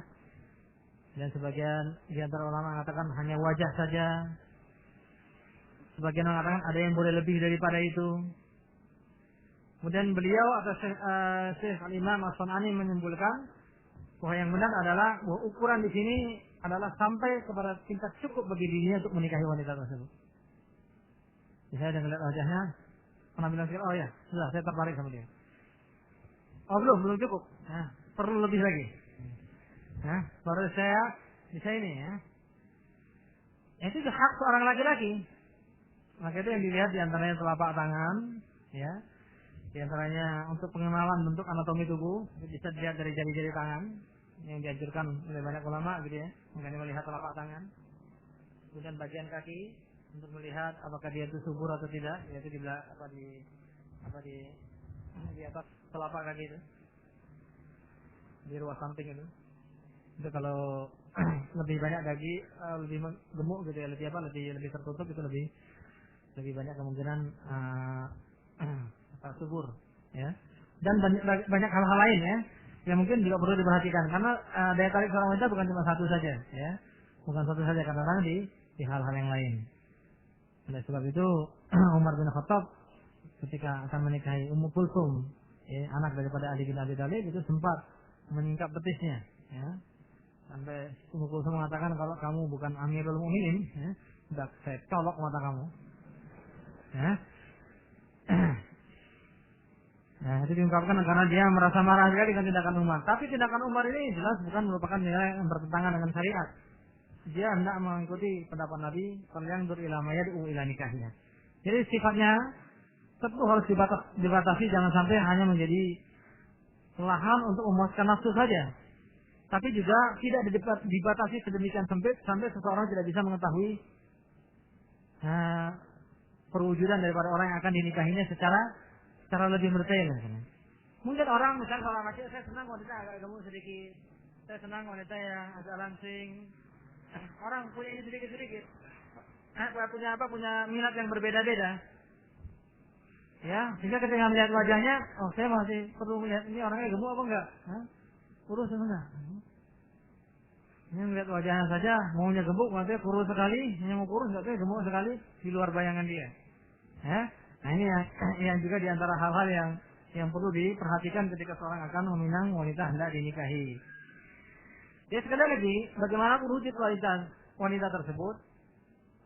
Dan sebagian di antara ulama mengatakan hanya wajah saja. Sebagian mengatakan ada yang boleh lebih daripada itu. Kemudian beliau atau Syekh Al-Imam As-San'ani menyimpulkan bahwa yang benar adalah bahwa ukuran di sini adalah sampai kepada tingkat cukup bagi dirinya untuk menikahi wanita tersebut. Saya udah ngeliat wajahnya, penampilan sekali, oh ya, sudah saya tertarik sama dia. Oh belum cukup, nah, perlu lebih lagi. Nah, baru saya bisa ini ya. Itu hak seorang laki-laki. Maka itu yang dilihat diantaranya telapak tangan, ya. Di antaranya untuk pengenalan bentuk anatomi tubuh bisa dilihat dari jari-jari tangan yang dianjurkan oleh banyak ulama gitu ya, mengenai melihat telapak tangan. Kemudian bagian kaki untuk melihat apakah dia itu subur atau tidak, yaitu di atas telapak kaki itu, di ruas samping itu. Itu kalau lebih banyak daging, lebih gemuk gitu ya, lebih tertutup itu lebih banyak kemungkinan subur, ya. Dan banyak hal-hal lain ya yang mungkin juga perlu diperhatikan karena daya tarik seorang wanita bukan cuma satu saja, ya, bukan satu saja, kadang-kadang di hal-hal yang lain. Oleh sebab itu Umar bin Khattab ketika akan menikahi Ummu Kulsum, ya, anak daripada Ali bin Abi Thalib, itu sempat menyingkap betisnya, ya, sampai Ummu Kulsum mengatakan kalau kamu bukan Amirul Mukminin, ya, sudah saya colok mata kamu, ya. Nah, itu diungkapkan karena dia merasa marah sekali dengan tindakan Umar. Tapi tindakan Umar ini jelas bukan merupakan nilai yang bertentangan dengan syariat. Dia hendak mengikuti pendapat Nabi, "Falyanzur ila ma yad'u ila nikahnya." Jadi sifatnya tentu harus dibatasi, jangan sampai hanya menjadi lahan untuk memuaskan nafsu saja. Tapi juga tidak dibatasi sedemikian sempit sampai seseorang tidak bisa mengetahui perwujudan daripada orang yang akan dinikahinya secara lebih mendetail. Mungkin orang misalnya seorang laki, saya senang wanita agak gemuk sedikit, saya senang wanita yang agak langsing. Orang punya ini sedikit-sedikit, punya minat yang berbeda-beda, ya. Sehingga ketika melihat wajahnya, oh saya masih perlu melihat ini orangnya gemuk apa enggak, kurus atau enggak. Ini melihat wajahnya saja, maunya gemuk, maksudnya kurus sekali, yang mau kurus enggak, gemuk sekali, di luar bayangan dia, ya. Nah ini yang juga diantara hal-hal yang perlu diperhatikan ketika seorang akan meminang wanita hendak dinikahi. Ya sekali lagi, bagaimanapun wujud wanita tersebut,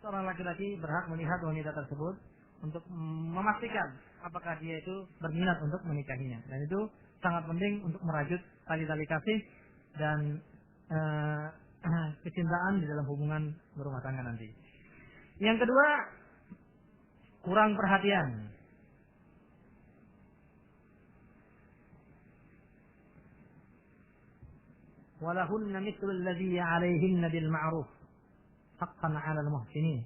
seorang laki-laki berhak melihat wanita tersebut untuk memastikan apakah dia itu berminat untuk menikahinya. Dan itu sangat penting untuk merajut tali-tali kasih dan kecintaan di dalam hubungan berumah tangga nanti. Yang kedua, kurang perhatian. Walahunna mithlu alladhi 'alayhinna bil ma'ruf haqqan 'alal muhsinin.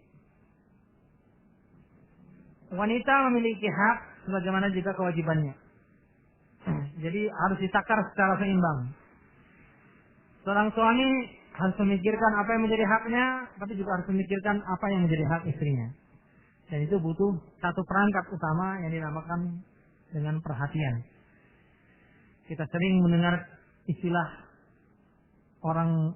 Wanita memiliki hak sebagaimana juga kewajibannya. Jadi harus ditakar secara seimbang. Seorang suami harus memikirkan apa yang menjadi haknya, tapi juga harus memikirkan apa yang menjadi hak istrinya. Dan itu butuh satu perangkat utama yang dinamakan dengan perhatian. Kita sering mendengar istilah orang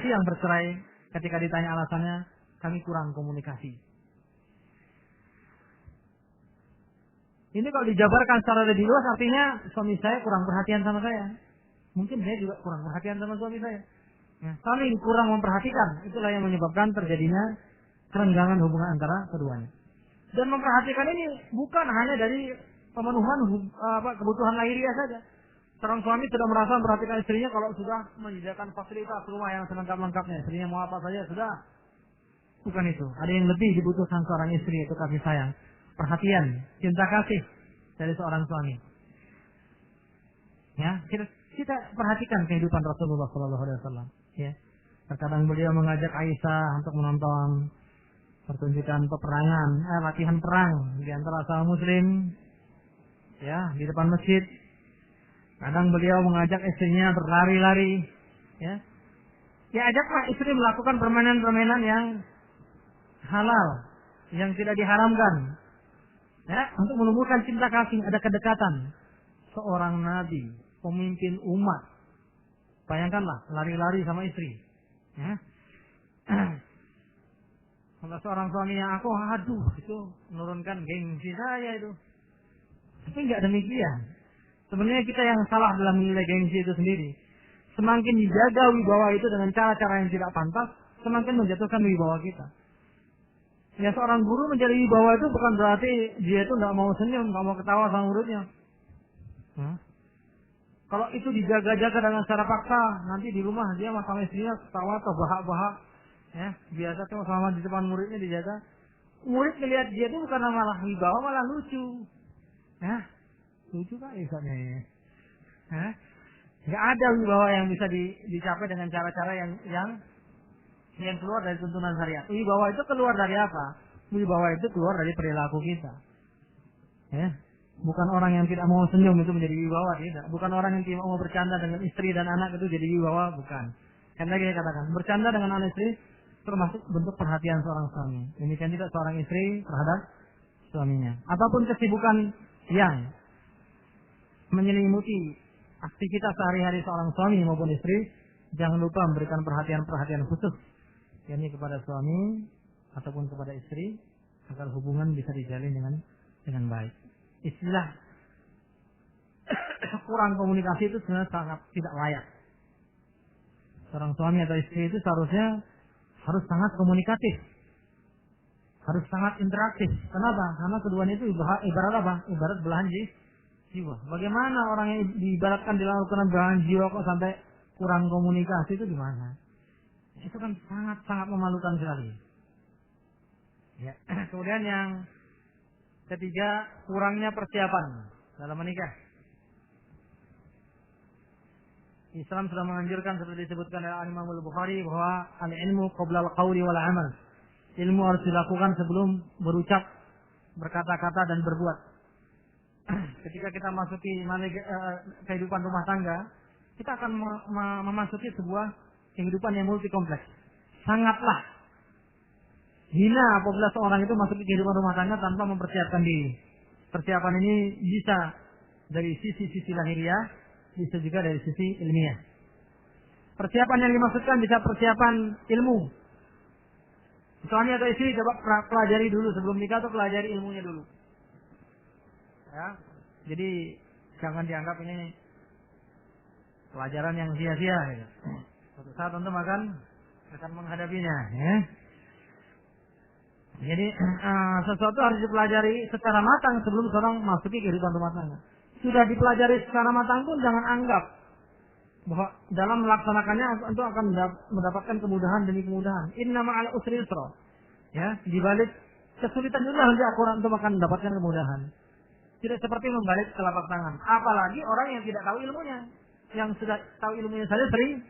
yang bercerai ketika ditanya alasannya, kami kurang komunikasi. Ini kalau dijabarkan secara lebih luas artinya suami saya kurang perhatian sama saya. Mungkin saya juga kurang perhatian sama suami saya. Ya, saling kurang memperhatikan, itulah yang menyebabkan terjadinya kerenggangan hubungan antara keduanya. Dan memperhatikan ini bukan hanya dari pemenuhan kebutuhan lahiriah saja. Seorang suami sudah merasa memperhatikan istrinya kalau sudah menyediakan fasilitas rumah yang selengkap-lengkapnya. Istrinya mau apa saja sudah. Bukan itu. Ada yang lebih dibutuhkan seorang istri, itu kasih sayang, perhatian, cinta kasih dari seorang suami. Ya, kita perhatikan kehidupan Rasulullah SAW. Ya, terkadang beliau mengajak Aisyah untuk menonton pertunjukan peperangan, latihan perang di antara sesama muslim, ya, di depan masjid. Kadang beliau mengajak istrinya berlari-lari, ya. Ya, ajaklah istri melakukan permainan-permainan yang halal, yang tidak diharamkan, ya, untuk menumbuhkan cinta kasih, ada kedekatan. Seorang nabi, pemimpin umat, Bayangkanlah lari-lari sama istri. Ya. Kalau seorang suami yang aku, aduh, itu menurunkan gengsi saya itu. Tapi nggak demikian. Sebenarnya kita yang salah dalam menilai gengsi itu sendiri. Semakin dijaga wibawa itu dengan cara-cara yang tidak pantas, semakin menjatuhkan wibawa kita. Ya seorang guru menjadi wibawa itu bukan berarti dia itu nggak mau senyum, nggak mau ketawa sama muridnya. Kalau itu dijaga-jaga dengan cara paksa, nanti di rumah dia sama istrinya ketawa atau bahak-bahak. Ya, biasa tuh selama di depan muridnya dijaga. Murid melihat dia itu bukan malah wibawa, malah lucu. Ya, lucu kan misalnya. Ya, nggak ada wibawa yang bisa dicapai dengan cara-cara yang keluar dari tuntunan syariat. Wibawa itu keluar dari apa? Wibawa itu keluar dari perilaku kita. Ya, bukan orang yang tidak mau senyum itu menjadi wibawa, tidak. Bukan orang yang tidak mau bercanda dengan istri dan anak itu jadi wibawa, bukan. Karena kita katakan bercanda dengan anak istri termasuk bentuk perhatian seorang suami. Demikian juga seorang istri terhadap suaminya. Apapun kesibukan yang menyelimuti aktivitas sehari-hari seorang suami maupun istri, jangan lupa memberikan perhatian-perhatian khusus, yakni kepada suami ataupun kepada istri, agar hubungan bisa dijalin dengan baik. Istilah kurang komunikasi itu sebenarnya sangat tidak layak. Seorang suami atau istri itu seharusnya harus sangat komunikatif, harus sangat interaktif. Kenapa? Karena keduanya itu ibarat apa? Ibarat belahan jiwa. Bagaimana orang yang diibaratkan dalam ukuran belahan jiwa kok sampai kurang komunikasi itu gimana? Itu kan sangat-sangat memalukan sekali. Ya. Kemudian yang ketiga, kurangnya persiapan dalam menikah. Islam sudah menganjurkan seperti disebutkan oleh Imam Al-Bukhari bahwa al-ilmu qabla al-qawli wal amal. Ilmu harus dilakukan sebelum berucap, berkata-kata dan berbuat. Ketika kita masuki kehidupan rumah tangga, kita akan memasuki sebuah kehidupan yang multi kompleks. Sangatlah hina apabila seorang itu masuk ke kehidupan rumah tangga tanpa mempersiapkan diri. Persiapan ini bisa dari sisi lahiriah, bisa juga dari sisi ilmiah. Persiapan yang dimaksudkan bisa persiapan ilmu. Suami atau istri coba pelajari dulu sebelum nikah, atau pelajari ilmunya dulu. Ya, jadi jangan dianggap ini pelajaran yang sia-sia. Ya. Suatu saat tentu akan menghadapinya. Ya. Jadi sesuatu harus dipelajari secara matang sebelum seorang masuki kehidupan rumah tangga. Sudah dipelajari secara matang pun jangan anggap bahwa dalam melaksanakannya itu akan mendapatkan kemudahan demi kemudahan. Inna ma'al usri yusra. Ya, di balik kesulitan juga nanti akurat untuk akan mendapatkan kemudahan. Tidak seperti membalik telapak tangan. Apalagi orang yang tidak tahu ilmunya. Yang sudah tahu ilmunya saja sering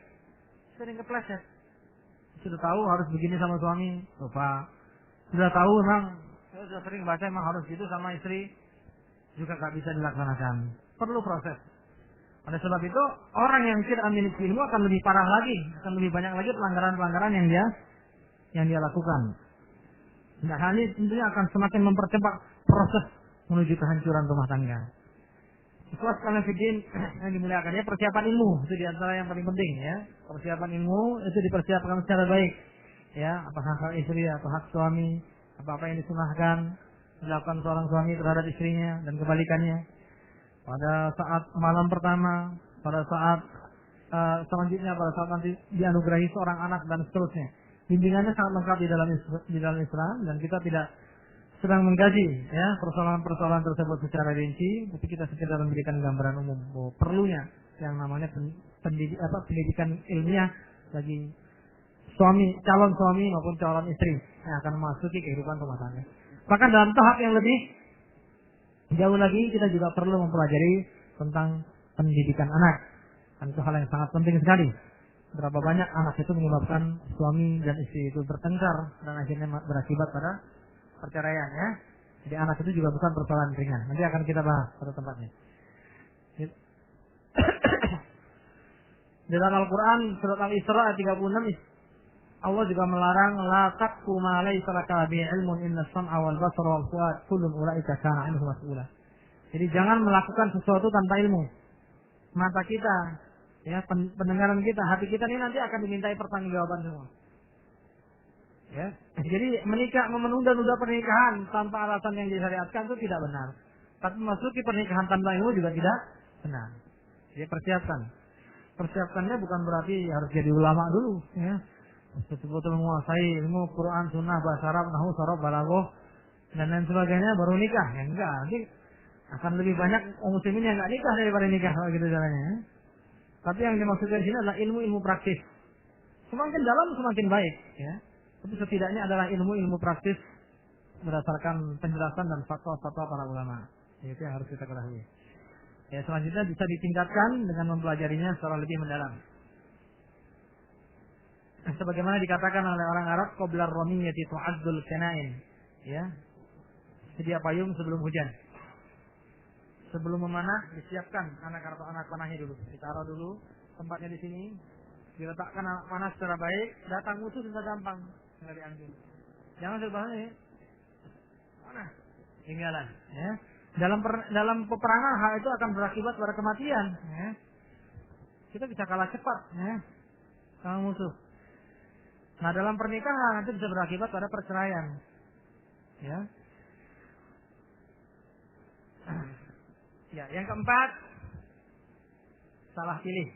kepleset. Sudah tahu harus begini sama suami, lupa. Sudah tahu memang, saya sudah sering baca memang harus gitu sama istri, juga nggak bisa dilaksanakan. Perlu proses. Oleh sebab itu, orang yang tidak memiliki ilmu akan lebih parah lagi, akan lebih banyak lagi pelanggaran-pelanggaran yang dia lakukan. Nah, hal ini tentunya akan semakin mempercepat proses menuju kehancuran rumah tangga. Ikhlas kalian fiddin yang dimuliakan, ya, persiapan ilmu itu diantara yang paling penting, ya. Persiapan ilmu itu dipersiapkan secara baik, ya. Apa hak istri atau hak suami, apa yang disunahkan dilakukan seorang suami terhadap istrinya dan kebalikannya. Pada saat malam pertama, pada saat selanjutnya, pada saat nanti dianugerahi seorang anak dan seterusnya. Bimbingannya sangat lengkap di dalam Islam, dan kita tidak sedang menggaji, ya, persoalan-persoalan tersebut secara rinci, tapi kita sekedar memberikan gambaran umum bahwa perlunya yang namanya pendidikan ilmiah bagi calon suami maupun calon istri yang akan memasuki kehidupan rumah tangga. Bahkan dalam tahap yang lebih jauh lagi, kita juga perlu mempelajari tentang pendidikan anak. Dan itu hal yang sangat penting sekali. Berapa banyak anak itu menyebabkan suami dan istri itu bertengkar dan akhirnya berakibat pada perceraian, ya. Jadi anak itu juga bukan persoalan ringan. Nanti akan kita bahas pada tempatnya. Di dalam Al-Quran surat Al-Isra ayat 36, Allah juga melarang la taqfu ma laysa laka bihi ilmun inna as-sam'a wal basara wal fu'ad kullun ulaika kana 'anhu mas'ula. Jadi jangan melakukan sesuatu tanpa ilmu. Mata kita Ya, pendengaran kita, hati kita ini nanti akan dimintai pertanggungjawaban semua. Ya, jadi menunda-nunda pernikahan tanpa alasan yang disyariatkan itu tidak benar. Tapi masuki pernikahan tanpa ilmu juga tidak benar. Jadi persiapkannya bukan berarti harus jadi ulama dulu, ya. Betul-betul menguasai ilmu Quran, Sunnah, bahasa Arab, Nahwu, Sharaf, Balaghah dan lain sebagainya baru nikah. Ya enggak, nanti akan lebih banyak muslimin yang enggak nikah daripada nikah kalau gitu caranya. Ya. Tapi yang dimaksudkan di sini adalah ilmu-ilmu praktis. Semakin dalam semakin baik, ya. Tapi setidaknya adalah ilmu-ilmu praktis berdasarkan penjelasan dan fatwa-fatwa para ulama. Itu yang harus kita ketahui. Ya, selanjutnya bisa ditingkatkan dengan mempelajarinya secara lebih mendalam. Sebagaimana dikatakan oleh orang Arab, qabla ar-ramiyati tu'addul kanain. Ya. Sedia payung sebelum hujan. Sebelum memanah disiapkan anak panahnya dulu. Ditaruh dulu tempatnya di sini. Diletakkan anak panah secara baik, datang musuh sudah gampang, enggak diambil. Jangan terbahaya. Ya. Mana? Tinggalan, ya. Dalam peperangan hal itu akan berakibat pada kematian, ya. Kita bisa kalah cepat, ya, sama musuh. Nah, dalam pernikahan nanti bisa berakibat pada perceraian, ya. Ya, yang keempat, salah pilih.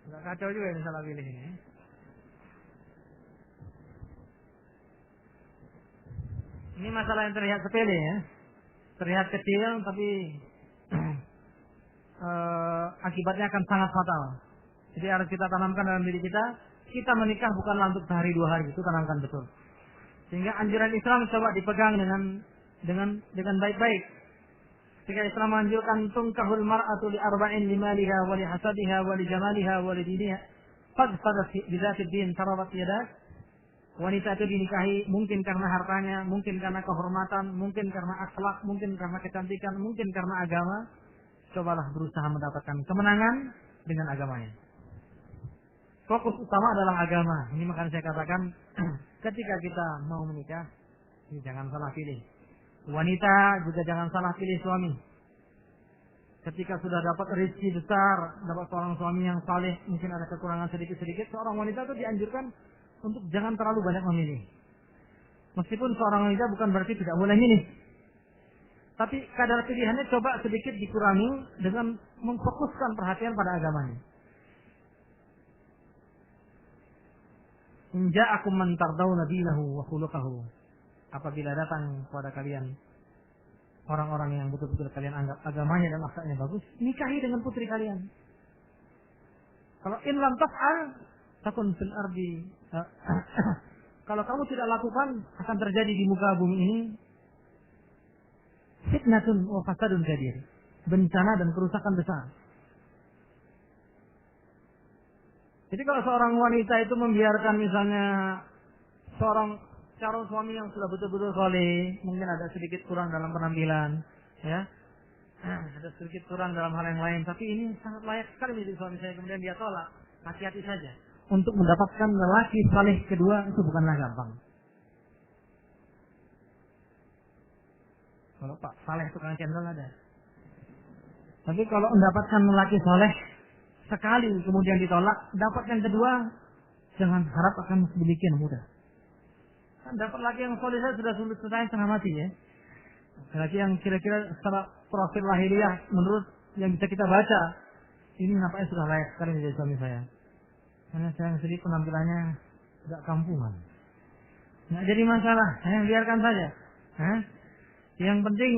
Enggak kacau juga ini salah pilih ini. Ini masalah yang terlihat sepele, ya. Terlihat kecil tapi akibatnya akan sangat fatal. Jadi harus kita tanamkan dalam diri kita. Kita menikah bukanlah untuk sehari dua hari, itu tanamkan betul. Sehingga anjuran Islam coba dipegang dengan baik-baik. Ketika Islam menganjurkan tungkahul mar'atu li arba'in limaliha wa li hasadiha wa li jamaliha wa li diniha fadfad bi dzati din tarabat yadak. Wanita itu dinikahi mungkin karena hartanya, mungkin karena kehormatan, mungkin karena akhlak, mungkin karena kecantikan, mungkin karena agama. Cobalah berusaha mendapatkan kemenangan dengan agamanya. Fokus utama adalah agama. Ini makanya saya katakan ketika kita mau menikah, jangan salah pilih. Wanita juga jangan salah pilih suami. Ketika sudah dapat rezeki besar, dapat seorang suami yang saleh, mungkin ada kekurangan sedikit-sedikit, seorang wanita itu dianjurkan untuk jangan terlalu banyak memilih. Meskipun seorang wanita bukan berarti tidak boleh milih. Tapi kadar pilihannya coba sedikit dikurangi dengan memfokuskan perhatian pada agamanya. In ja'akum man tardawna dinahu wa khuluquhu. Apabila datang kepada kalian orang-orang yang betul-betul kalian anggap agamanya dan akhlaknya bagus, nikahi dengan putri kalian. Kalau in lam taf'al takun fil ardi. Kalau kamu tidak lakukan, akan terjadi di muka bumi ini fitnatun wa fasadun kabir. Bencana dan kerusakan besar. Jadi kalau seorang wanita itu membiarkan misalnya seorang calon suami yang sudah betul-betul soleh, mungkin ada sedikit kurang dalam penampilan, ya, ada sedikit kurang dalam hal yang lain, tapi ini sangat layak sekali menjadi suami saya, kemudian dia tolak, hati-hati saja. Untuk mendapatkan lelaki saleh kedua itu bukanlah gampang. Kalau Pak saleh tukang cendol ada, tapi kalau mendapatkan lelaki saleh sekali kemudian ditolak, dapat yang kedua, jangan harap akan sedemikian mudah. Kan dapat laki yang soleh sudah sulit setengah mati, ya. Laki yang kira-kira secara profil lahiriah menurut yang bisa kita baca, ini nampaknya sudah layak sekali menjadi suami saya. Karena saya sendiri penampilannya agak kampungan. Nggak jadi masalah, biarkan saja. Yang penting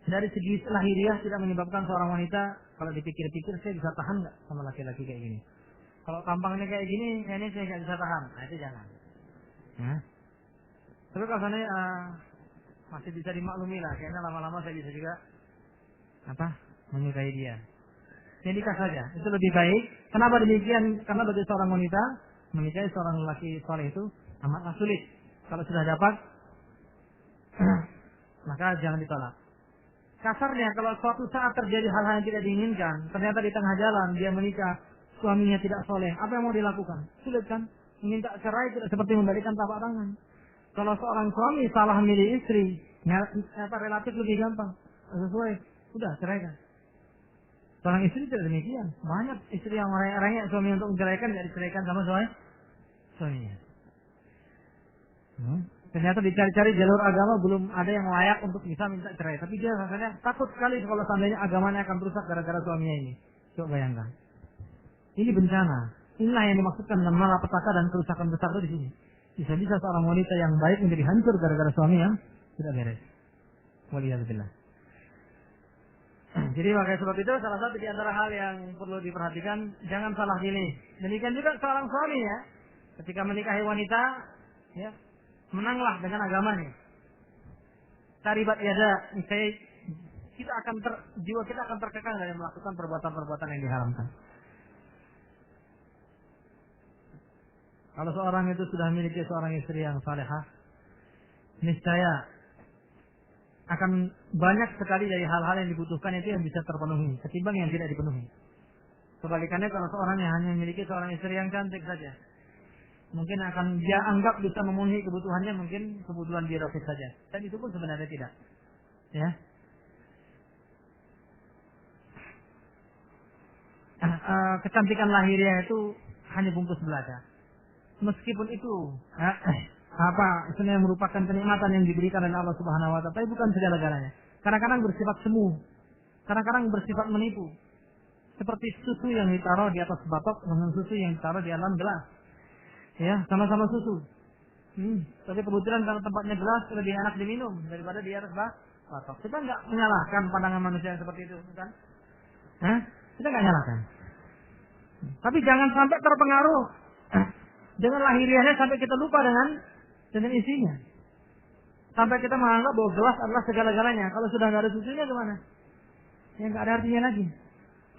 dari segi lahiriah tidak menyebabkan seorang wanita kalau dipikir-pikir saya bisa tahan nggak sama laki-laki kayak gini. Kalau tampangnya kayak gini, kayaknya saya nggak bisa tahan. Nah itu jangan. Tapi kalau sana masih bisa dimaklumi lah, kayaknya lama-lama saya bisa juga menyukai dia. Jadi nikah saja, itu lebih baik. Kenapa demikian? Karena bagi seorang wanita menikahi seorang laki soleh itu amatlah sulit. Kalau sudah dapat, maka jangan ditolak. Kasarnya kalau suatu saat terjadi hal-hal yang tidak diinginkan, ternyata di tengah jalan dia menikah, suaminya tidak soleh, apa yang mau dilakukan? Sulit kan? Minta cerai tidak seperti membalikan telapak tangan. Kalau seorang suami salah milih istri, relatif lebih gampang, sesuai. sudah ceraikan. Seorang istri tidak demikian. Banyak istri yang rengek suami untuk menceraikan, tidak diceraikan sama suaminya. Ternyata dicari-cari jalur agama belum ada yang layak untuk bisa minta cerai. Tapi dia rasanya takut sekali kalau seandainya agamanya akan rusak gara-gara suaminya ini. Coba bayangkan. Ini bencana. Inilah yang dimaksudkan dengan malapetaka dan kerusakan besar itu di sini. Bisa-bisa seorang wanita yang baik menjadi hancur gara-gara suami yang tidak beres. Waliyahzubillah. Jadi makanya sebab itu salah satu di antara hal yang perlu diperhatikan, jangan salah pilih. Demikian juga seorang suami ya, ketika menikahi wanita, ya, menanglah dengan agamanya. Taribat yada, jiwa kita akan terkekang dari melakukan perbuatan-perbuatan yang diharamkan. Kalau seorang itu sudah memiliki seorang istri yang salehah, niscaya akan banyak sekali dari hal-hal yang dibutuhkan itu yang bisa terpenuhi ketimbang yang tidak dipenuhi. Kebalikannya kalau seorang yang hanya memiliki seorang istri yang cantik saja, mungkin akan dia anggap bisa memenuhi kebutuhannya, mungkin kebutuhan biologis saja, dan itu pun sebenarnya tidak. Ya. Kecantikan lahiriah itu hanya bungkus belaka. Meskipun itu sebenarnya merupakan kenikmatan yang diberikan oleh Allah Subhanahu wa taala, tapi bukan segala-galanya. Kadang-kadang bersifat semu, kadang-kadang bersifat menipu. Seperti susu yang ditaruh di atas batok dengan susu yang ditaruh di dalam gelas. Ya, sama-sama susu. Tapi kebetulan kalau tempatnya gelas lebih enak diminum daripada di atas batok. Kita nggak menyalahkan pandangan manusia yang seperti itu, kan? Kita nggak menyalahkan. Tapi jangan sampai terpengaruh dengan lahiriahnya sampai kita lupa dengan isinya. Sampai kita menganggap bahwa gelas adalah segala-galanya. Kalau sudah nggak ada susunya gimana? Ya nggak ada artinya lagi.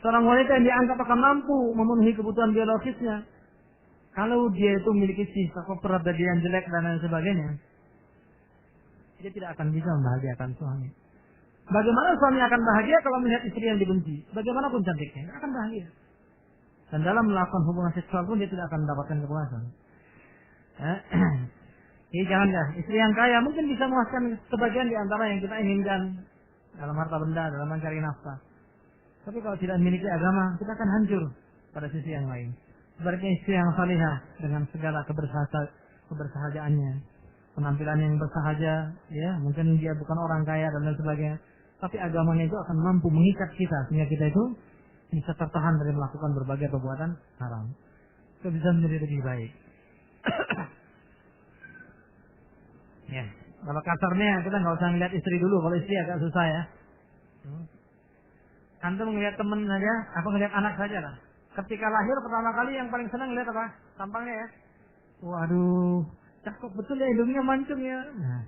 Seorang wanita yang dianggap akan mampu memenuhi kebutuhan biologisnya, kalau dia itu memiliki sifat kepribadian jelek dan lain sebagainya, dia tidak akan bisa membahagiakan suami. Bagaimana suami akan bahagia kalau melihat istri yang dibenci? Bagaimanapun cantiknya, dia akan bahagia. Dan dalam melakukan hubungan seksual pun dia tidak akan mendapatkan kepuasan. Jadi janganlah istri yang kaya mungkin bisa memuaskan sebagian di antara yang kita inginkan dalam harta benda, dalam mencari nafkah. Tapi kalau tidak memiliki agama, kita akan hancur pada sisi yang lain. Sebaliknya istri yang salihah dengan segala kebersahajaannya, penampilan yang bersahaja, ya mungkin dia bukan orang kaya dan lain sebagainya, tapi agamanya itu akan mampu mengikat kita sehingga kita itu bisa tertahan dari melakukan berbagai perbuatan haram. Itu bisa menjadi lebih baik. Ya, kalau kasarnya kita nggak usah ngeliat istri dulu. Kalau istri agak susah ya. Antum ngeliat temen saja, apa ngeliat anak saja lah. Ketika lahir pertama kali yang paling senang ngeliat apa? Tampangnya ya. Waduh, cakep betul ya, hidungnya mancung ya. Nah,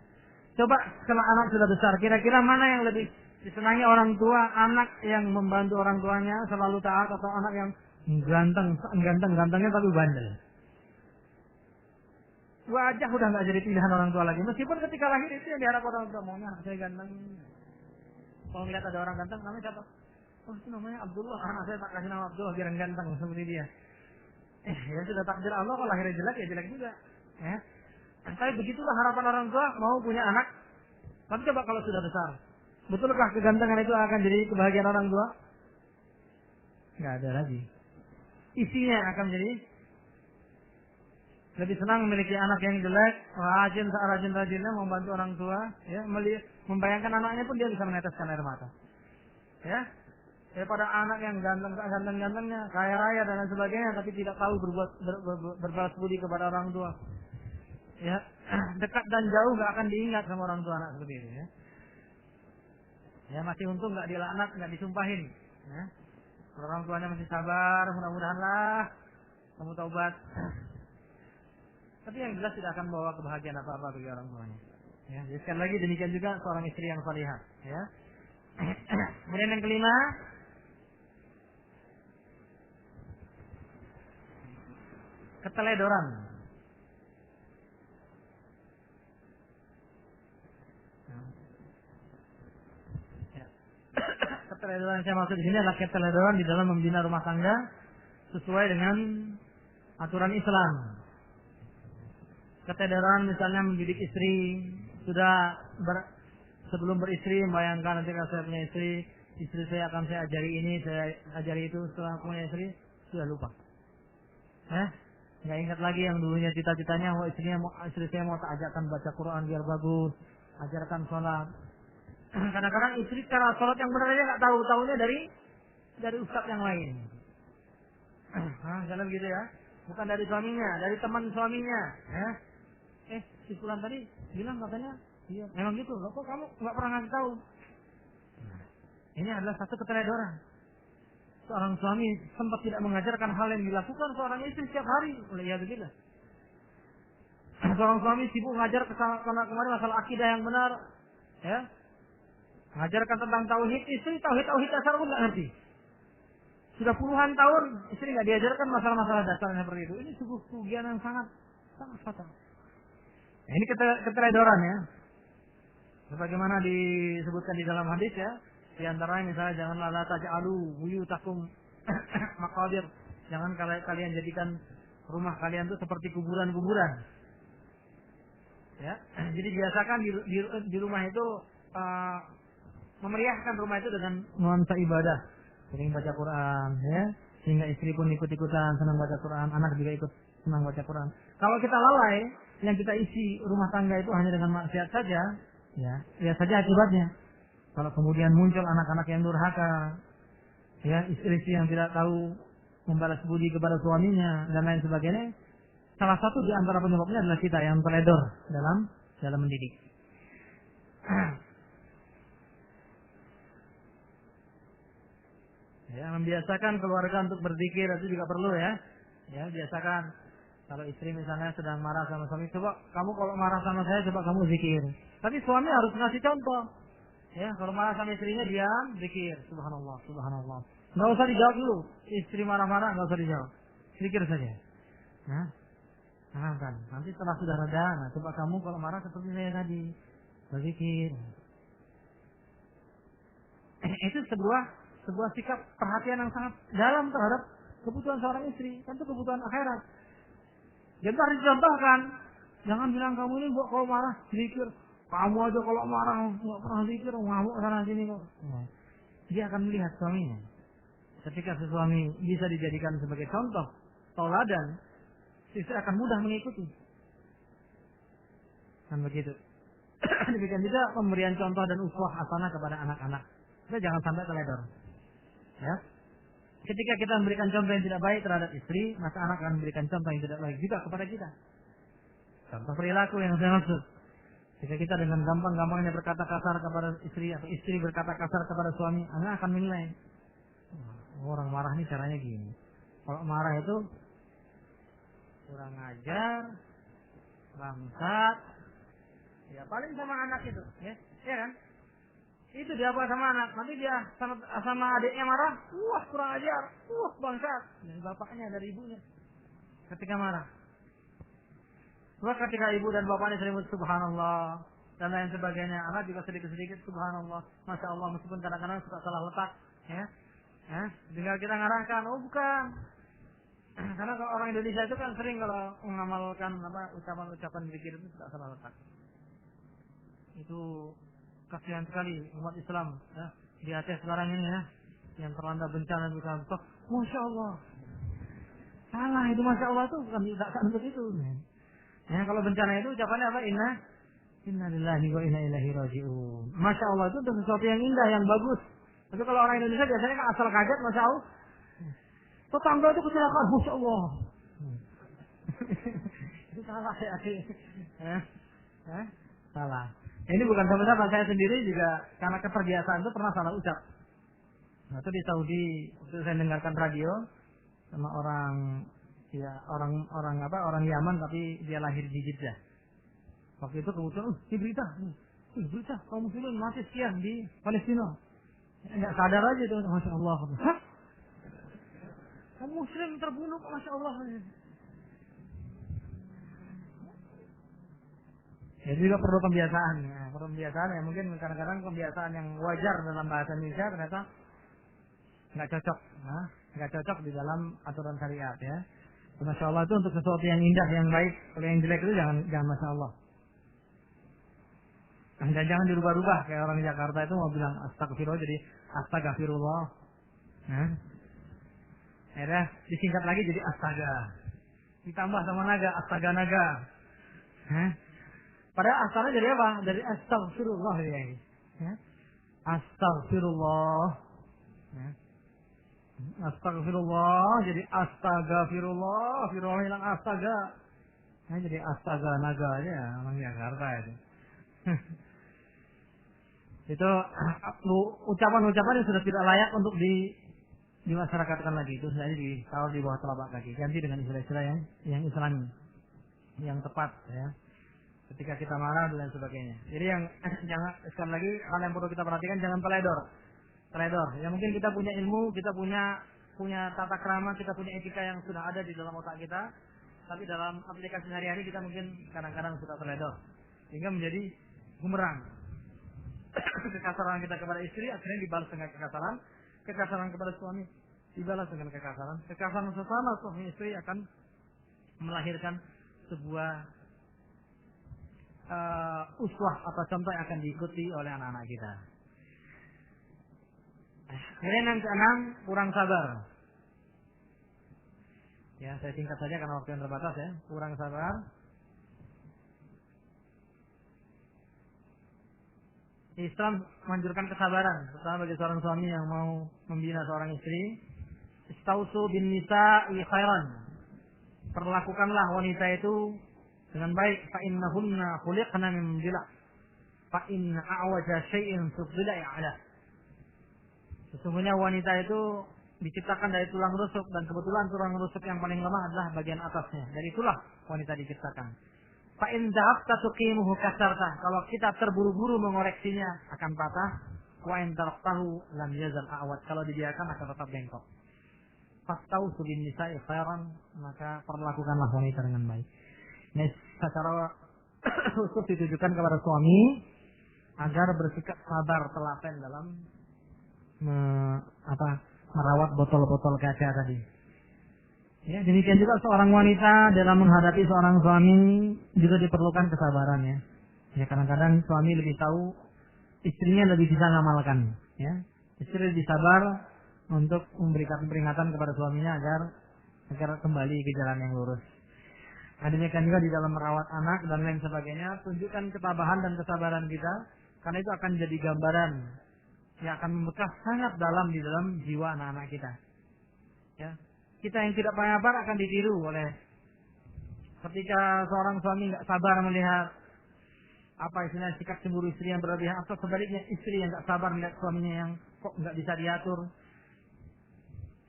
coba kalau anak sudah besar, kira-kira mana yang lebih disenangi orang tua? Anak yang membantu orang tuanya selalu taat, atau anak yang ganteng-gantengnya tapi bandel? Wajah udah nggak jadi pilihan orang tua lagi. Meskipun ketika lahir itu yang diharapkan orang tua, maunya saya ganteng. Kalau ngeliat ada orang ganteng, namanya siapa? Oh itu namanya Abdullah. Anak saya tak kasih nama Abdullah biar ganteng seperti dia. Ya sudah takdir Allah, kalau lahirnya jelek ya jelek juga. Ya. Tapi begitulah harapan orang tua mau punya anak. Tapi coba kalau sudah besar, betulkah kegantengan itu akan jadi kebahagiaan orang tua? Nggak ada lagi. Isinya akan jadi lebih senang memiliki anak yang jelek, rajin-rajinnya membantu orang tua, ya, membayangkan anaknya pun dia bisa meneteskan air mata. Ya. Daripada anak yang ganteng-gantengnya, kaya raya dan lain sebagainya, tapi tidak tahu berbalas budi kepada orang tua. Ya, dekat dan jauh nggak akan diingat sama orang tua anak seperti ini. Ya, masih untung nggak dilaknat, nggak disumpahin. Ya. Kalau orang tuanya masih sabar, mudah-mudahanlah kamu taubat. Tapi yang jelas tidak akan membawa kebahagiaan apa-apa bagi orang tuanya. Ya, jadi sekali lagi demikian juga seorang istri yang salihah. Ya. Kemudian yang kelima, keteledoran. Ya. Keteledoran yang saya maksud di sini adalah keteledoran di dalam membina rumah tangga sesuai dengan aturan Islam. Keteledoran misalnya mendidik istri, sudah sebelum beristri membayangkan nanti kalau saya punya istri, istri saya akan saya ajari ini, saya ajari itu. Setelah punya istri, sudah lupa. Nggak ingat lagi yang dulunya cita-citanya, istri saya mau tak ajarkan baca Quran biar bagus, ajarkan sholat. Kadang-kadang istri cara sholat yang benar aja nggak tahu, tahunya dari ustaz yang lain. Jangan begitu ya. Bukan dari suaminya, dari teman suaminya. Si Fulan tadi bilang katanya, iya, memang gitu. Loh, kok kamu nggak pernah ngasih tahu? Ini adalah satu keteledoran. Seorang suami sempat tidak mengajarkan hal yang dilakukan seorang istri setiap hari. Oleh ya begitu. Seorang suami sibuk mengajar kemarin masalah akidah yang benar, ya. Mengajarkan tentang tauhid, istri tauhid dasar pun nggak ngerti. Sudah puluhan tahun istri nggak diajarkan masalah-masalah dasarnya seperti itu. Ini sebuah kerugian yang sangat fatal. Nah, ini keteledoran ya. Sebagaimana disebutkan di dalam hadis ya. Di antaranya misalnya janganlah la taj'alu buyutakum maqabir. Jangan kalian jadikan rumah kalian itu seperti kuburan-kuburan. Ya. Jadi biasakan di rumah itu memeriahkan rumah itu dengan nuansa ibadah. Sering baca Quran ya. Sehingga istri pun ikut-ikutan senang baca Quran, anak juga ikut senang baca Quran. Kalau kita lalai, yang kita isi rumah tangga itu hanya dengan maksiat saja, ya, lihat saja akibatnya. Kalau kemudian muncul anak-anak yang durhaka, ya, istri-istri yang tidak tahu membalas budi kepada suaminya dan lain sebagainya, salah satu di antara penyebabnya adalah kita yang teledor dalam mendidik. Ya, membiasakan keluarga untuk berzikir itu juga perlu ya. Ya, biasakan. Kalau istri misalnya sedang marah sama suami, coba kamu kalau marah sama saya, coba kamu zikir. Tapi suami harus ngasih contoh. Ya, kalau marah sama istrinya diam, zikir. Subhanallah, subhanallah. Nggak usah dijawab dulu. Istri marah-marah nggak usah dijawab. Zikir saja. Nah, kan. Nanti setelah sudah reda, nah coba kamu kalau marah seperti saya tadi, berzikir. Itu sebuah sikap perhatian yang sangat dalam terhadap kebutuhan seorang istri, tentu kebutuhan akhirat. Jadi harus dicontohkan. Jangan bilang kamu ini kalau marah zikir. Kamu aja kalau marah nggak pernah zikir, ngamuk sana sini kok. Dia akan melihat suaminya. Ketika si suami bisa dijadikan sebagai contoh, tauladan, istri akan mudah mengikuti. Kan begitu. Demikian juga pemberian contoh dan uswah hasanah kepada anak-anak. Kita jangan sampai teledor. Ya. Ketika kita memberikan contoh yang tidak baik terhadap istri, maka anak akan memberikan contoh yang tidak baik juga kepada kita. Contoh perilaku yang saya maksud. Jika kita dengan gampang-gampangnya berkata kasar kepada istri atau istri berkata kasar kepada suami, anak akan menilai. Orang marah ini caranya gini. Kalau marah itu kurang ajar, bangsat, ya paling sama anak itu, ya kan? Itu dia apa sama anak, nanti dia sama adiknya marah, wah kurang ajar, wah bangsat, dari bapaknya, dari ibunya, ketika marah. Wah ketika ibu dan bapaknya sering subhanallah dan lain sebagainya, anak juga sedikit-sedikit subhanallah, masya Allah, meskipun kadang-kadang suka salah letak, ya, tinggal kita ngarahkan, oh bukan. Karena kalau orang Indonesia itu kan sering kalau mengamalkan ucapan-ucapan zikir itu tidak salah letak. Itu kasihan sekali umat Islam ya, di Aceh sekarang ini ya, yang terlanda bencana di kantor. Masya Allah, salah itu masya Allah itu bukan tidak untuk itu. Ya kalau bencana itu ucapannya apa? Inna lillahi wa inna ilaihi raji'un. Masya Allah itu untuk sesuatu yang indah, yang bagus. Tapi kalau orang Indonesia biasanya kan asal kaget, masya Allah. Tetangga itu kecelakaan, masya Allah. Itu salah ya, salah. Ini bukan sama-sama, saya sendiri juga karena keterbiasaan itu pernah salah ucap. Nah, itu di Saudi, waktu saya dengarkan radio sama orang Yaman tapi dia lahir di Jeddah. Waktu itu kebetulan ini berita kaum muslimin mati sekian di Palestina. Enggak sadar aja itu, masya Allah. Hah? Kaum muslim terbunuh, masya Allah. Ya juga perlu pembiasaan ya, mungkin kadang-kadang pembiasaan yang wajar dalam bahasa Indonesia ternyata nggak cocok di dalam aturan syariat ya. Masya Allah itu untuk sesuatu yang indah, yang baik. Kalau yang jelek itu jangan masya Allah. Dan jangan dirubah-rubah kayak orang di Jakarta itu mau bilang astagfirullah jadi astagfirullah. Akhirnya disingkat lagi jadi astaga. Ditambah sama naga, astaga naga. Padahal asalnya jadi apa? Dari astagfirullah ya. Astagfirullah. Astagfirullah jadi astagfirullah. Firullah hilang astaga. Jadi astaga naga aja orang Jakarta itu. Itu ucapan-ucapan yang sudah tidak layak untuk dimasyarakatkan lagi. Itu sebenarnya ditaruh di bawah telapak kaki. Ganti dengan istilah-istilah yang Islami, yang tepat ya. Ketika kita marah dan sebagainya. Jadi yang jangan, sekali lagi hal yang perlu kita perhatikan, jangan teledor. Ya mungkin kita punya ilmu, kita punya tata krama, kita punya etika yang sudah ada di dalam otak kita, tapi dalam aplikasi sehari-hari kita mungkin kadang-kadang sudah teledor, sehingga menjadi bumerang. Kekasaran kita kepada istri akhirnya dibalas dengan kekasaran kepada suami dibalas dengan kekasaran sesama suami istri akan melahirkan sebuah uswah atau contoh yang akan diikuti oleh anak-anak kita. Kemudian yang keenam, kurang sabar. Ya, saya singkat saja karena waktu yang terbatas ya. Kurang sabar. Islam menganjurkan kesabaran, terutama bagi seorang suami yang mau membina seorang istri. Istausu bin nisa'i khairan. Perlakukanlah wanita itu dengan baik. Fa innahunna khuliqna min dila'. Fa inna a'waja syai'in fi dhila'i 'ala. Sesungguhnya wanita itu diciptakan dari tulang rusuk, dan kebetulan tulang rusuk yang paling lemah adalah bagian atasnya. Dari itulah wanita diciptakan. Fa in dhahabta tuqimuhu kasarta. Kalau kita terburu-buru mengoreksinya akan patah. Wa in taraktahu lam yazal a'wad. Kalau dibiarkan akan tetap bengkok. Fastausu bin nisa'i khairan, maka perlakukanlah wanita dengan baik. Ini secara khusus ditujukan kepada suami agar bersikap sabar telaten dalam merawat botol-botol kaca tadi. Ya, demikian juga seorang wanita dalam menghadapi seorang suami juga diperlukan kesabaran ya. Ya, kadang-kadang suami lebih tahu, istrinya lebih bisa ngamalkan ya. Istri lebih sabar untuk memberikan peringatan kepada suaminya agar kembali ke jalan yang lurus. Nah, demikian juga di dalam merawat anak dan lain sebagainya, tunjukkan ketabahan dan kesabaran kita, karena itu akan jadi gambaran yang akan membekas sangat dalam di dalam jiwa anak-anak kita. Ya, kita yang tidak sabar akan ditiru oleh ketika seorang suami nggak sabar melihat istilahnya sikap cemburu istri yang berlebihan, atau sebaliknya istri yang nggak sabar melihat suaminya yang kok nggak bisa diatur.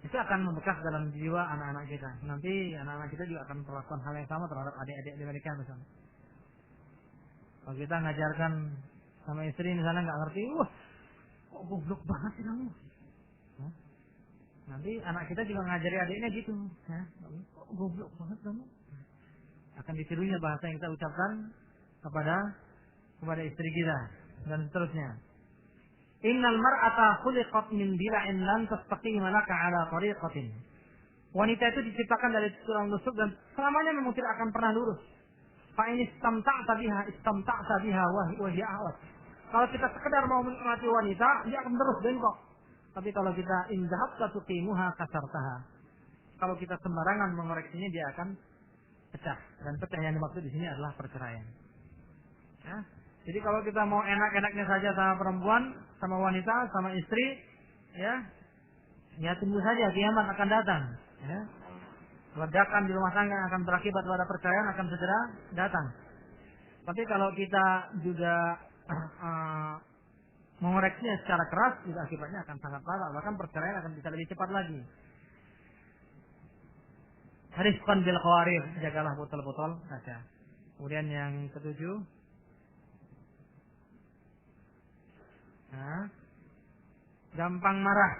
Itu akan membekas dalam jiwa anak-anak kita. Nanti anak-anak kita juga akan melakukan hal yang sama terhadap adik-adik mereka misalnya. Kalau kita ngajarkan sama istri misalnya nggak ngerti, wah kok goblok banget sih kamu. Nanti anak kita juga ngajari adiknya gitu. Kok goblok banget kamu. Akan ditirunya bahasa yang kita ucapkan kepada istri kita dan seterusnya. Innal mar'ata khuliqat min dila'in lan tastaqima laka 'ala tariqatin. Wanita itu diciptakan dari tulang rusuk dan selamanya memang tidak akan pernah lurus. Fa in istamta'ta biha wa hiya awat. Kalau kita sekedar mau menikmati wanita, dia akan terus bengkok. Tapi kalau kita indahab tuqimuha kasartaha. Kalau kita sembarangan mengoreksinya, dia akan pecah. Dan pecah yang dimaksud di sini adalah perceraian. Ya. Jadi kalau kita mau enak-enaknya saja sama perempuan, sama wanita, sama istri, ya tunggu saja kiamat akan datang. Ya. Ledakan di rumah tangga akan berakibat pada perceraian akan segera datang. Tapi kalau kita juga mengoreksinya secara keras, juga akibatnya akan sangat parah. Bahkan perceraian akan bisa lebih cepat lagi. Rifqan bil qawarir, jagalah botol-botol kaca. Kemudian yang ketujuh, gampang marah.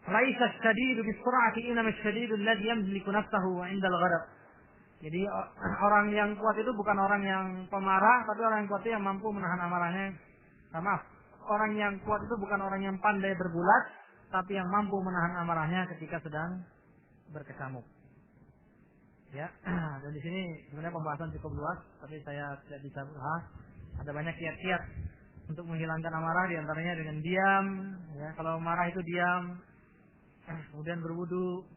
Laisa ash-shadidu bis-sur'ati, innama ash-shadidu alladhi yamliku nafsahu 'inda al-ghadab. Jadi orang yang kuat itu bukan orang yang pemarah, tapi orang yang kuat itu yang mampu menahan amarahnya. Maaf, orang yang kuat itu bukan orang yang pandai bergulat, tapi yang mampu menahan amarahnya ketika sedang berkecamuk. Ya, dan di sini sebenarnya pembahasan cukup luas, tapi saya tidak bisa bahas. Ada banyak kiat-kiat untuk menghilangkan amarah, diantaranya dengan diam. Ya, kalau marah itu diam, kemudian berwudu.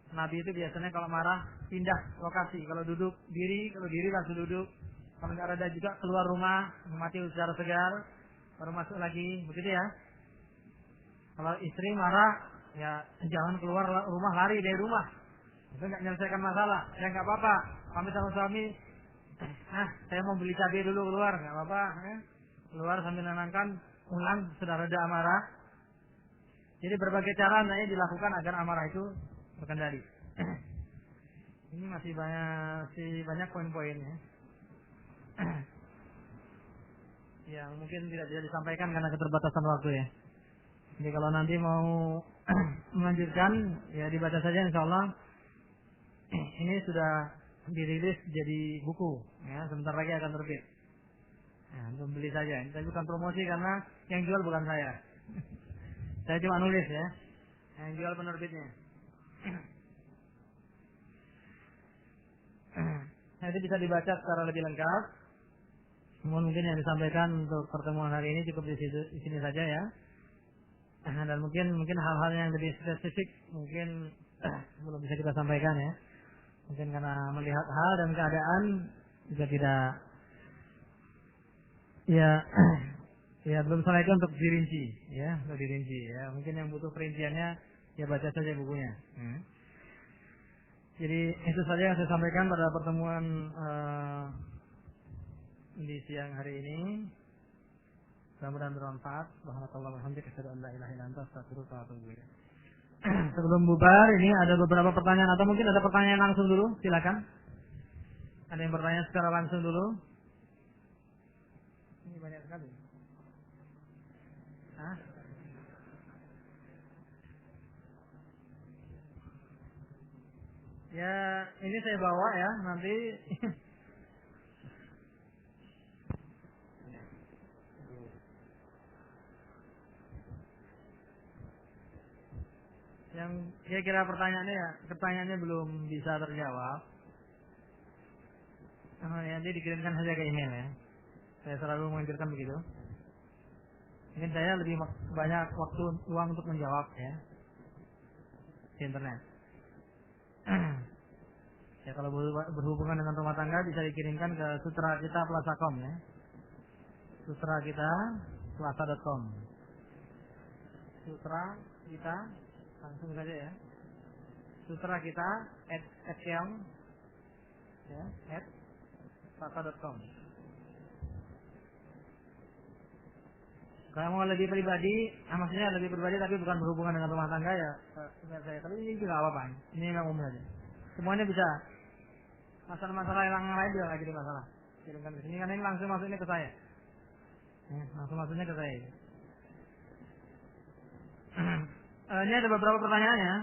Nabi itu biasanya kalau marah pindah lokasi. Kalau duduk diri, kalau diri langsung duduk. Kalau nggak ada juga keluar rumah, mati secara segar, baru masuk lagi, begitu ya. Kalau istri marah, ya jangan keluar rumah, lari dari rumah. Itu nggak menyelesaikan masalah. Ya nggak apa-apa. Pamit sama suami, saya mau beli cabai dulu keluar, nggak apa-apa. Keluar sambil menenangkan, ulang sudah reda amarah. Jadi berbagai cara hendaknya dilakukan agar amarah itu berkendali. Ini masih banyak poin-poinnya yang mungkin tidak bisa disampaikan karena keterbatasan waktu ya. Jadi kalau nanti mau melanjutkan ya dibaca saja, insyaallah. Ini sudah dirilis jadi buku ya, sebentar lagi akan terbit. Ya, untuk beli saja. Ini bukan promosi karena yang jual bukan saya. Saya cuma nulis ya. Yang jual penerbitnya. Nah, itu bisa dibaca secara lebih lengkap. Mungkin yang disampaikan untuk pertemuan hari ini cukup di sini saja ya. Dan mungkin hal-hal yang lebih spesifik mungkin belum bisa kita sampaikan ya. Mungkin karena melihat hal dan keadaan juga tidak ya belum selesai untuk dirinci ya, untuk dirinci ya. Mungkin yang butuh perinciannya ya baca saja bukunya. Jadi itu saja yang saya sampaikan pada pertemuan di siang hari ini. Mudah-mudahan bermanfaat. Subhanallah walhamdulillah, asyhadu an la ilaha illa anta, astaghfiruka wa atubu ilaik. Sebelum bubar, ini ada beberapa pertanyaan atau mungkin ada pertanyaan langsung dulu, silakan. Ada yang bertanya secara langsung dulu? Ini banyak sekali. Ya, ini saya bawa ya, nanti yang kira-kira pertanyaannya belum bisa terjawab. Nanti dikirimkan saja ke email ya. Saya selalu menganjurkan begitu. Mungkin saya lebih banyak waktu uang untuk menjawab ya di internet. Ya kalau berhubungan dengan rumah tangga bisa dikirimkan ke Sutra Kita Plaza.com ya. Sutra Kita Plaza.com. Sutra Kita langsung saja ya. Sutra Kita @keong ya @plaza.com. Kalau mau lebih pribadi, maksudnya lebih pribadi tapi bukan berhubungan dengan rumah tangga ya, email saya. Tapi ini juga apa-apa. Ini memang umum saja. Semuanya bisa. Masalah-masalah yang lain juga lagi di masalah. Kirimkan ke sini kan ini langsung masuknya ke saya. Langsung masuknya ke saya. Ini ada beberapa pertanyaan ya.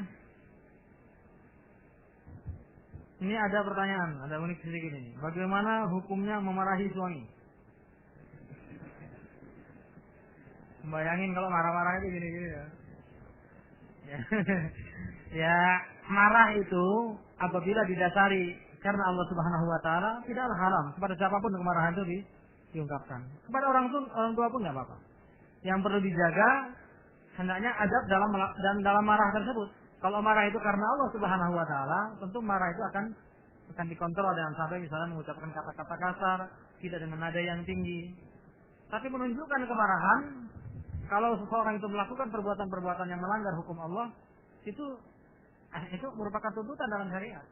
Ini ada pertanyaan, ada unik sedikit ini. Bagaimana hukumnya memarahi suami? Bayangin kalau marah-marah itu gini-gini ya. Ya, marah itu apabila didasari karena Allah Subhanahu wa taala tidaklah haram kepada siapapun kemarahan itu diungkapkan. Kepada orang tua pun enggak apa-apa. Yang perlu dijaga hendaknya adab dalam marah tersebut. Kalau marah itu karena Allah Subhanahu wa taala, tentu marah itu akan dikontrol dengan sampai misalnya mengucapkan kata-kata kasar, tidak dengan nada yang tinggi. Tapi menunjukkan kemarahan kalau seseorang itu melakukan perbuatan-perbuatan yang melanggar hukum Allah, itu merupakan tuntutan dalam syariat.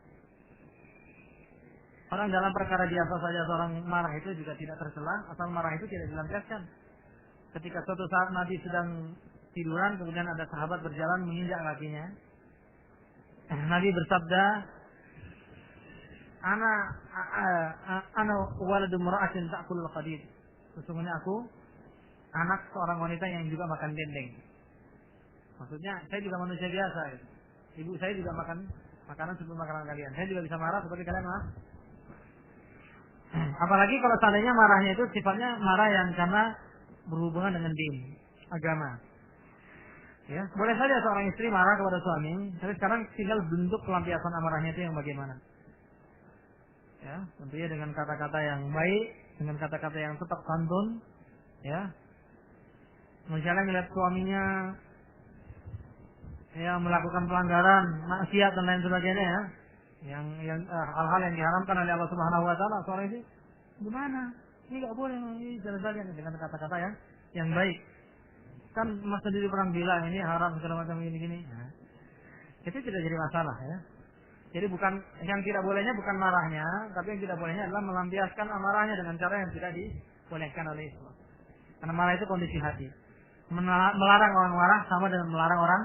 Orang dalam perkara biasa saja seorang marah itu juga tidak tercela, asal marah itu tidak dilampiaskan. Ketika suatu saat Nabi sedang tiduran, kemudian ada sahabat berjalan menginjak kakinya. Nabi bersabda, Ana waladu mura'atin ta'kulul qadid. Sesungguhnya aku anak seorang wanita yang juga makan dendeng. Maksudnya saya juga manusia biasa. Ibu saya juga makan makanan seperti makanan kalian. Saya juga bisa marah seperti kalian marah. Apalagi kalau seandainya marahnya itu sifatnya marah yang karena berhubungan dengan din, agama. Ya, boleh saja seorang istri marah kepada suami, tapi sekarang tinggal bentuk pelampiasan amarahnya itu yang bagaimana. Ya, tentunya dengan kata-kata yang baik, dengan kata-kata yang tetap santun, ya. Misalnya melihat suaminya ya melakukan pelanggaran, maksiat dan lain sebagainya ya. Yang hal-hal yang diharamkan oleh Allah Subhanahu wa taala, seorang ini gimana? Ini enggak boleh, ini jalan-jalan dengan kata-kata yang baik. Kan Mas sendiri pernah bilang ini haram segala macam gini-gini. Nah, itu tidak jadi masalah ya. Jadi bukan yang tidak bolehnya bukan marahnya, tapi yang tidak bolehnya adalah melampiaskan amarahnya dengan cara yang tidak dibolehkan oleh Islam. Karena marah itu kondisi hati. Melarang orang marah sama dengan melarang orang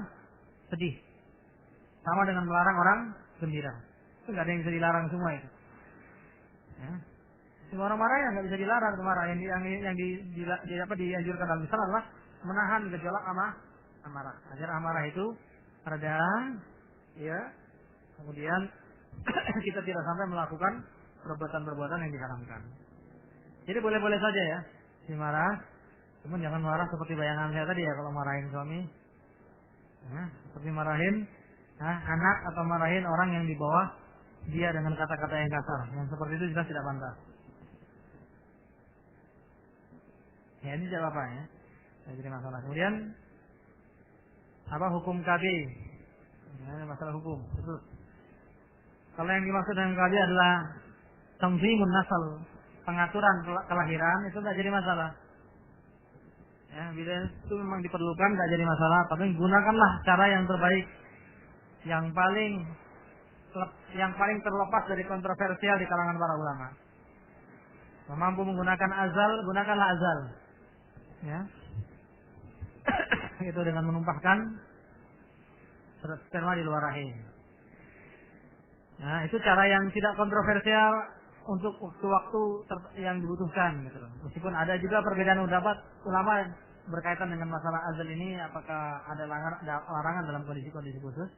sedih. Sama dengan melarang orang gembira. Itu nggak ada yang bisa dilarang semua itu. Ya. Semua orang marah yang nggak bisa dilarang marah. Yang dianjurkan dalam Islam adalah menahan gejolak amarah. Agar amarah itu reda, ya. Kemudian kita tidak sampai melakukan perbuatan-perbuatan yang diharamkan. Jadi boleh-boleh saja ya, si marah. Cuman jangan marah seperti bayangan saya tadi ya kalau marahin suami. Nah, seperti marahin anak atau marahin orang yang di bawah dia dengan kata-kata yang kasar. Yang seperti itu jelas tidak pantas. Ya ini tidak apa ya. Jadi masalah. Kemudian apa hukum KB? Ya, masalah hukum. Betul. Kalau yang dimaksud dengan KB adalah tanzimun nasal, pengaturan kelahiran, itu tidak jadi masalah. Ya, bila itu memang diperlukan tidak jadi masalah, tapi gunakanlah cara yang terbaik, yang paling terlepas dari kontroversial di kalangan para ulama. Mampu menggunakan azal, gunakanlah azal. Ya. Itu dengan menumpahkan sperma di luar rahim. Nah, itu cara yang tidak kontroversial untuk waktu-waktu yang dibutuhkan gitu loh. Meskipun ada juga perbedaan pendapat ulama berkaitan dengan masalah azal ini, apakah ada larangan dalam kondisi-kondisi khusus,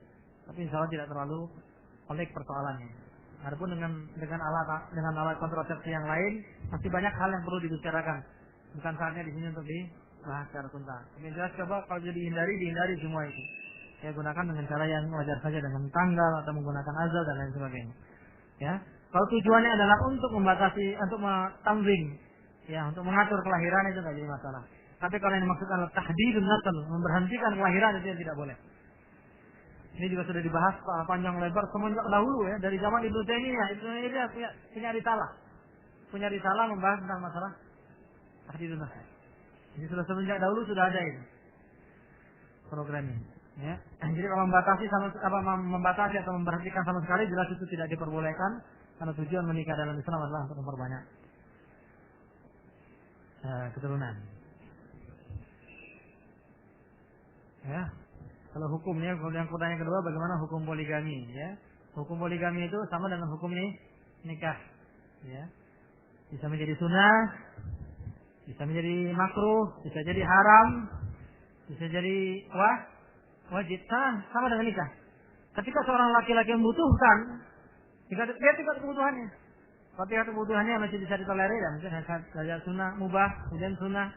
tapi insya Allah tidak terlalu pelik persoalannya. Adapun dengan alat kontrasepsi yang lain, masih banyak hal yang perlu dibicarakan. Bukan saatnya di sini untuk dibahas secara tuntas. Ini jelas coba kalau jadi dihindari semua itu. Ya gunakan dengan cara yang wajar saja, dengan tanggal atau menggunakan azal dan lain sebagainya. Ya, kalau tujuannya adalah untuk membatasi, untuk tanzim, ya untuk mengatur kelahiran itu tidak jadi masalah. Tapi kalau yang dimaksudkan adalah tahdidun nasl, memberhentikan kelahiran itu yang tidak boleh. Ini juga sudah dibahas panjang lebar semenjak dahulu ya, dari zaman Ibnu Taimiyah. Ibnu Taimiyah punya risalah membahas tentang masalah tahdidun nasl. Jadi sudah semenjak dahulu sudah ada itu programnya. Ya. Jadi kalau membatasi atau memberhentikan sama sekali jelas itu tidak diperbolehkan, karena tujuan menikah dalam Islam adalah untuk memperbanyak keturunan. Ya. Kalau hukumnya, yang pertanyaan kedua bagaimana hukum poligami? Ya. Hukum poligami itu sama dengan hukum nikah. Ya. Bisa menjadi sunnah, bisa menjadi makruh, bisa jadi haram, bisa jadi wajib, sama dengan nikah. Ketika seorang laki-laki membutuhkan, dia tingkat kebutuhannya. Kalau tingkat kebutuhannya masih bisa ditolerir, ya mungkin saja sunnah, mubah, kemudian sunnah.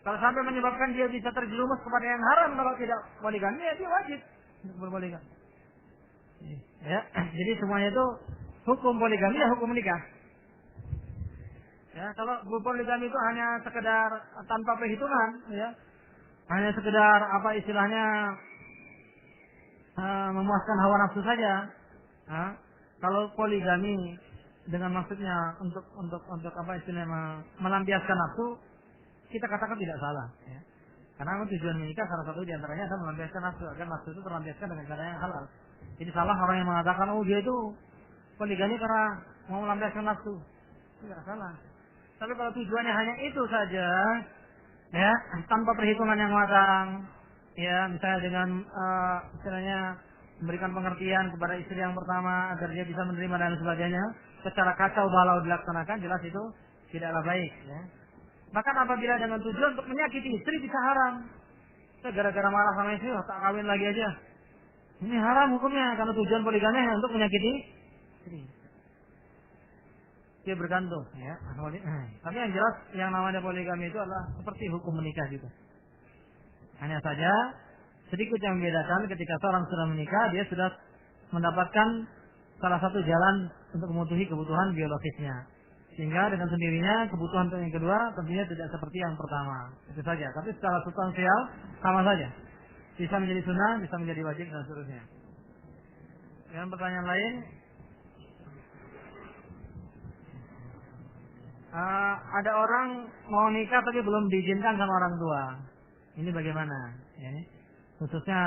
Kalau sampai menyebabkan dia bisa terjerumus kepada yang haram kalau tidak poligami, ya dia wajib untuk berpoligami. Ya, jadi semuanya itu hukum poligami ya hukum nikah. Ya, kalau berpoligami itu hanya sekedar tanpa perhitungan, ya. Hanya sekedar apa istilahnya memuaskan hawa nafsu saja. Kalau poligami dengan maksudnya untuk apa istilahnya melampiaskan nafsu, kita katakan tidak salah. Ya. Karena tujuan menikah salah satu diantaranya adalah melampiaskan nafsu, agar nafsu itu terlampiaskan dengan cara yang halal. Jadi salah orang yang mengatakan dia itu poligami karena mau melampiaskan nafsu, tidak salah. Tapi kalau tujuannya hanya itu saja, ya tanpa perhitungan yang matang, ya misalnya dengan istilahnya memberikan pengertian kepada istri yang pertama agar dia bisa menerima dan sebagainya, secara kacau balau dilaksanakan, jelas itu tidaklah baik. Ya. Bahkan apabila dengan tujuan untuk menyakiti istri bisa haram. Gara-gara marah sama istri, tak kawin lagi aja. Ini haram hukumnya karena tujuan poligami hanya untuk menyakiti istri. Dia bergantung, ya. Tapi yang jelas yang namanya poligami itu adalah seperti hukum menikah gitu. Hanya saja sedikit yang membedakan ketika seorang sudah menikah, dia sudah mendapatkan salah satu jalan untuk memenuhi kebutuhan biologisnya. Sehingga dengan sendirinya kebutuhan yang kedua tentunya tidak seperti yang pertama. Itu saja. Tapi secara substansial sama saja. Bisa menjadi sunnah, bisa menjadi wajib dan seterusnya. Dengan pertanyaan lain, ada orang mau nikah tapi belum diizinkan sama orang tua. Ini bagaimana? Ya, khususnya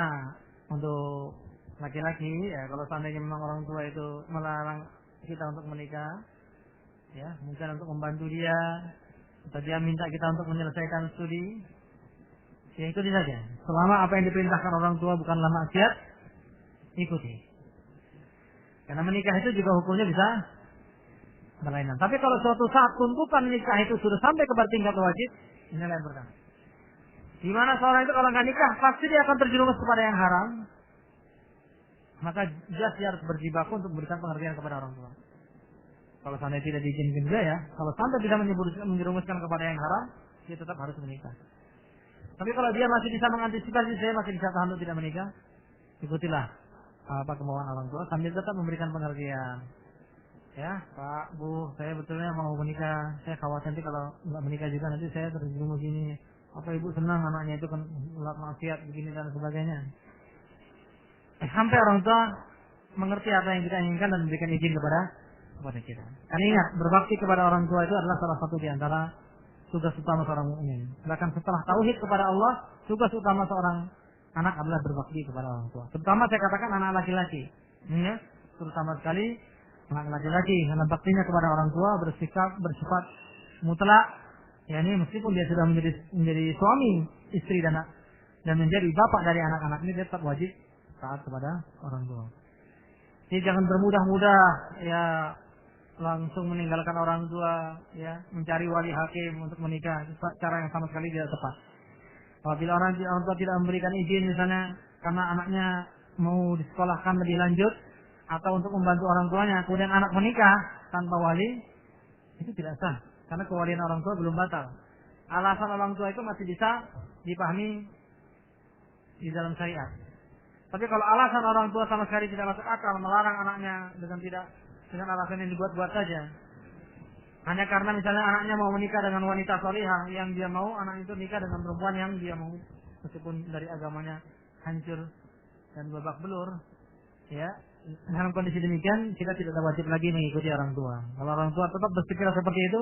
untuk laki-laki, ya kalau seandainya memang orang tua itu melarang kita untuk menikah, ya mungkin untuk membantu dia, atau dia minta kita untuk menyelesaikan studi, ya ikuti saja. Selama apa yang diperintahkan orang tua bukanlah maksiat, ikuti. Karena menikah itu juga hukumnya bisa berlainan. Tapi kalau suatu saat tuntutan nikah itu sudah sampai kepada tingkat wajib, ini lain perkara. Di mana seorang itu kalau nggak nikah pasti dia akan terjerumus kepada yang haram, maka jelas dia harus berjibaku untuk memberikan pengertian kepada orang tua. Kalau seandainya tidak diizinkan juga ya, kalau sampai tidak menjerumuskan kepada yang haram, dia tetap harus menikah. Tapi kalau dia masih bisa mengantisipasi, saya masih bisa tahan untuk tidak menikah, ikutilah apa kemauan orang tua sambil tetap memberikan pengertian. Ya, Pak, Bu, saya betulnya mau menikah. Saya khawatir nanti kalau nggak menikah juga nanti saya terjerumus gini. Apa Ibu senang anaknya itu kan maksiat begini dan sebagainya. Sampai orang tua mengerti apa yang kita inginkan dan memberikan izin kepada kita. Karena ingat, berbakti kepada orang tua itu adalah salah satu di antara tugas utama seorang mukmin. Bahkan setelah tauhid kepada Allah, tugas utama seorang anak adalah berbakti kepada orang tua. Terutama saya katakan anak laki-laki. Ya, terutama sekali anak laki-laki, karena baktinya kepada orang tua bersifat mutlak. Ya ini meskipun dia sudah menjadi suami istri dan menjadi bapak dari anak-anak ini, dia tetap wajib taat kepada orang tua. Jadi jangan bermudah-mudah ya langsung meninggalkan orang tua, ya mencari wali hakim untuk menikah. Itu cara yang sama sekali tidak tepat. Apabila orang tua tidak memberikan izin misalnya karena anaknya mau disekolahkan lebih lanjut atau untuk membantu orang tuanya, kemudian anak menikah tanpa wali, itu tidak sah. Karena kewalian orang tua belum batal. Alasan orang tua itu masih bisa dipahami di dalam syariat. Tapi kalau alasan orang tua sama sekali tidak masuk akal, melarang anaknya dengan alasan yang dibuat-buat saja. Hanya karena misalnya anaknya mau menikah dengan wanita salihah, yang dia mau anak itu nikah dengan perempuan yang dia mau, meskipun dari agamanya hancur dan babak belur, ya. Dalam kondisi demikian kita tidak wajib lagi mengikuti orang tua. Kalau orang tua tetap berpikir seperti itu,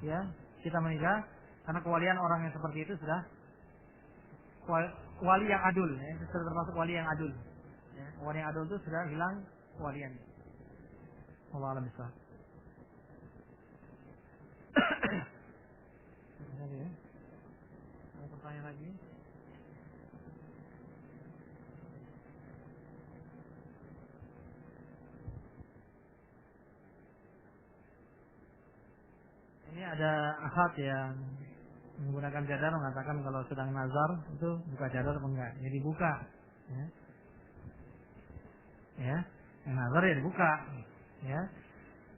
ya kita menikah karena kewalian orang yang seperti itu sudah wali yang adul, ya, sudah termasuk wali yang adul. Ya, wali yang adul itu sudah hilang kewaliannya. Allah alam bisawab. Ada pertanyaan lagi? Ini ada ahad yang menggunakan cadar mengatakan kalau sedang nazar itu buka cadar apa enggak? Ya dibuka. Ya, yang nazar ya dibuka. Ya,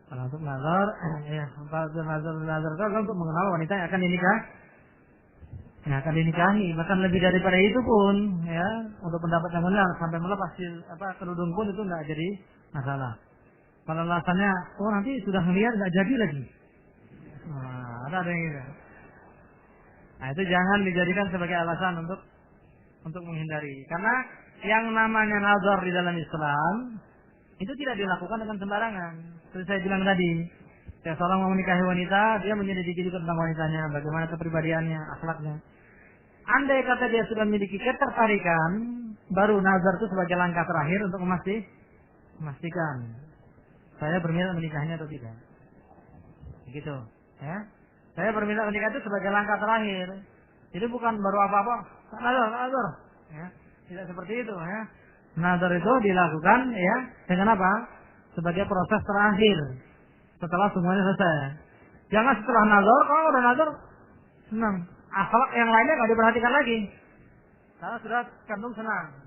kalau untuk nazar, ya untuk nazar itu untuk mengenal wanita yang akan dinikah, yang akan dinikahi. Bahkan lebih daripada itu pun, ya untuk pendapat yang benar sampai melepas kerudung pun itu enggak jadi masalah. Kalau alasannya, oh nanti sudah ngelihat enggak jadi lagi. Nah, ada yang gitu. Nah, itu jangan dijadikan sebagai alasan untuk menghindari. Karena yang namanya nazar di dalam Islam itu tidak dilakukan dengan sembarangan. Seperti saya bilang tadi, seorang mau menikahi wanita, dia menyelidiki juga tentang wanitanya, bagaimana kepribadiannya, akhlaknya. Andai kata dia sudah memiliki ketertarikan, baru nazar itu sebagai langkah terakhir untuk memastikan saya berminat menikahinya atau tidak. Begitu. Ya, saya berminat menikah itu sebagai langkah terakhir. Jadi bukan baru apa-apa, nazar. Ya, tidak seperti itu. Ya, nazar itu dilakukan ya dengan apa? Sebagai proses terakhir setelah semuanya selesai. Jangan setelah nazar, kalau udah nazar senang, akhlak yang lainnya nggak diperhatikan lagi. Karena sudah kandung senang.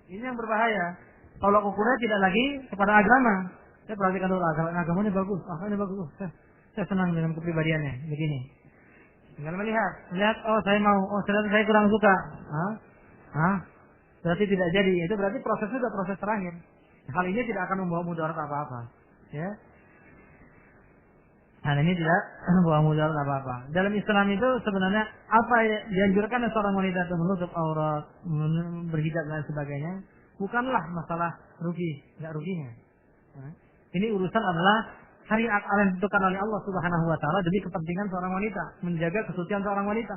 Ini yang berbahaya. Tolak ukurnya tidak lagi kepada agama. Saya perhatikan dulu agamanya bagus, agamanya bagus. Saya senang dengan kepribadiannya. Begini. Tinggal melihat, oh saya mau, oh ternyata saya kurang suka. Berarti tidak jadi. Itu berarti prosesnya sudah proses terakhir. Hal ini tidak akan membawa mudarat apa-apa. Ya. Hal ini tidak membawa mudarat apa-apa. Dalam Islam itu sebenarnya apa yang dianjurkan seorang wanita itu menutup aurat, berhijab dan sebagainya, bukanlah masalah rugi, enggak ruginya. Ini urusan adalah syariat yang ditentukan oleh Allah Subhanahu wa taala demi kepentingan seorang wanita, menjaga kesucian seorang wanita.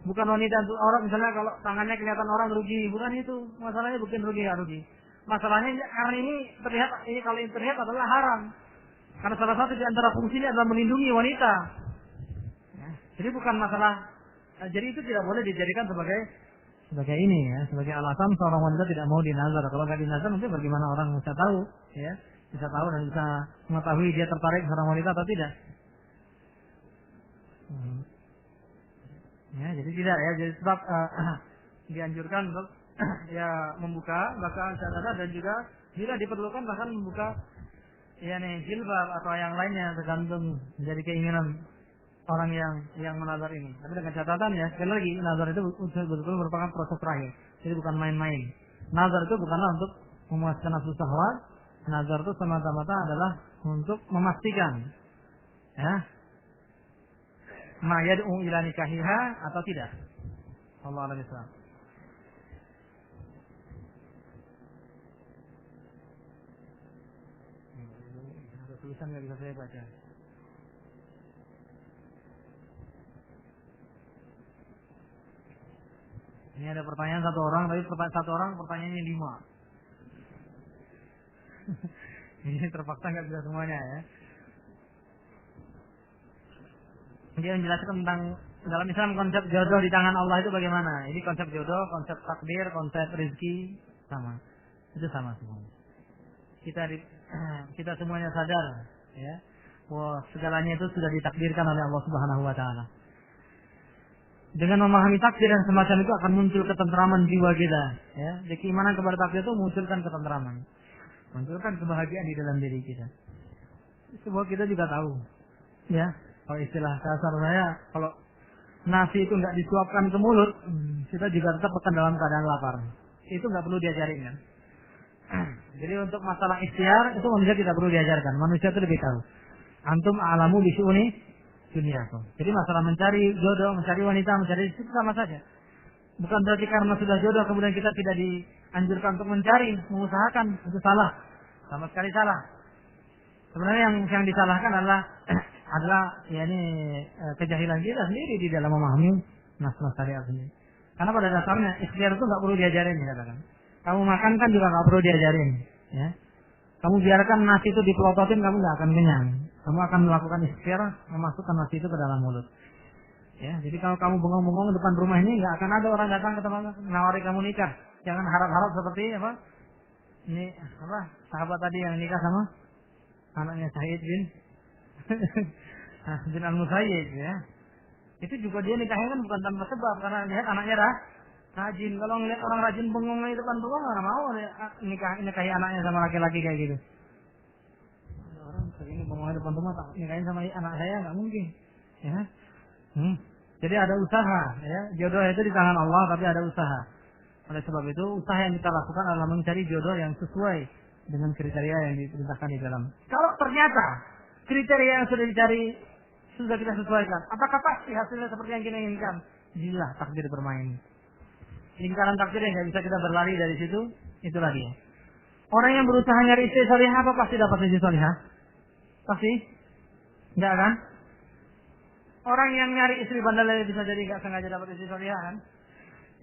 Bukan wanita untuk aurat misalnya kalau tangannya kelihatan orang rugi, bukan itu. Masalahnya bukan rugi ya rugi. Masalahnya karena ini terlihat, ini kalau ini terlihat adalah haram. Karena salah satu di antara fungsinya adalah melindungi wanita. Ya, jadi bukan masalah. Jadi itu tidak boleh dijadikan sebagai ini ya, sebagai alasan seorang wanita tidak mau dinazar. Kalau nggak dinazar nanti bagaimana orang bisa tahu, ya, bisa tahu dan bisa mengetahui dia tertarik seorang wanita atau tidak. Ya, jadi tidak ya, jadi sebab dianjurkan untuk ya membuka bahkan syahada dan juga bila diperlukan bahkan membuka ya nih jilbab atau yang lainnya tergantung menjadi keinginan orang yang menazar ini. Tapi dengan catatan ya sekali lagi nazar itu betul-betul merupakan proses terakhir. Jadi bukan main-main. Nazar itu bukanlah untuk memuaskan nafsu syahwat. Nazar itu semata-mata adalah untuk memastikan ya ma yad'u ila nikahiha atau tidak. Allah a'lam bishawab. Ada tulisan nggak bisa saya baca. Ini ada pertanyaan satu orang, tapi pertanyaannya 5. Ini terpaksa nggak bisa semuanya ya. Dia menjelaskan tentang dalam Islam konsep jodoh di tangan Allah itu bagaimana. Ini konsep jodoh, konsep takdir, konsep rezeki sama. Itu sama semua. Kita semuanya sadar ya. Wah, segalanya itu sudah ditakdirkan oleh Allah Subhanahu wa taala. Dengan memahami takdir yang semacam itu akan muncul ketentraman jiwa kita, ya. Jadi keimanan kepada takdir itu munculkan ketentraman. Munculkan kebahagiaan di dalam diri kita. Semua kita juga tahu. Ya. Kalau istilah kasar saya, kalau nasi itu nggak disuapkan ke mulut, kita juga tetap akan dalam keadaan lapar. Itu nggak perlu diajarin kan. Jadi untuk masalah ikhtiar itu manusia tidak perlu diajarkan. Manusia itu lebih tahu. Antum a'lamu bisu'uni duniakum. Jadi masalah mencari jodoh, mencari wanita, mencari itu sama saja. Bukan berarti karena sudah jodoh kemudian kita tidak dianjurkan untuk mencari, mengusahakan. Itu salah. Sama sekali salah. Sebenarnya yang disalahkan adalah ya ini kejahilan kita sendiri di dalam memahami nas-nas syariat ini. Karena pada dasarnya ikhtiar itu nggak perlu diajarin dikatakan. Kamu makan kan juga nggak perlu diajarin, ya. Kamu biarkan nasi itu dipelototin, kamu nggak akan kenyang. Kamu akan melakukan ikhtiar memasukkan nasi itu ke dalam mulut. Ya, jadi kalau kamu bengong-bengong depan rumah ini nggak akan ada orang datang ke tempat menawari kamu nikah. Jangan harap-harap seperti apa? Ini apa? Sahabat tadi yang nikah sama anaknya Said bin Al-Musayyib ya. Itu juga dia nikahnya kan bukan tanpa sebab karena lihat anaknya rajin. Kalau ngeliat orang rajin bengong di depan rumah nggak mau nikahi anaknya sama laki-laki kayak gitu. Orang segini bengong di depan rumah tak nikahin sama anak saya nggak mungkin. Ya. Jadi ada usaha ya. Jodoh itu di tangan Allah tapi ada usaha. Oleh sebab itu usaha yang kita lakukan adalah mencari jodoh yang sesuai dengan kriteria yang diperintahkan di dalam. Kalau ternyata kriteria yang sudah dicari sudah kita sesuaikan, apakah pasti hasilnya seperti yang kita inginkan? Gila takdir bermain. Lingkaran takdir yang nggak bisa kita berlari dari situ, itulah dia. Orang yang berusaha nyari istri salihah apa pasti dapat istri salihah? Pasti? Enggak kan? Orang yang nyari istri bandel bisa jadi nggak sengaja dapat istri salihah kan?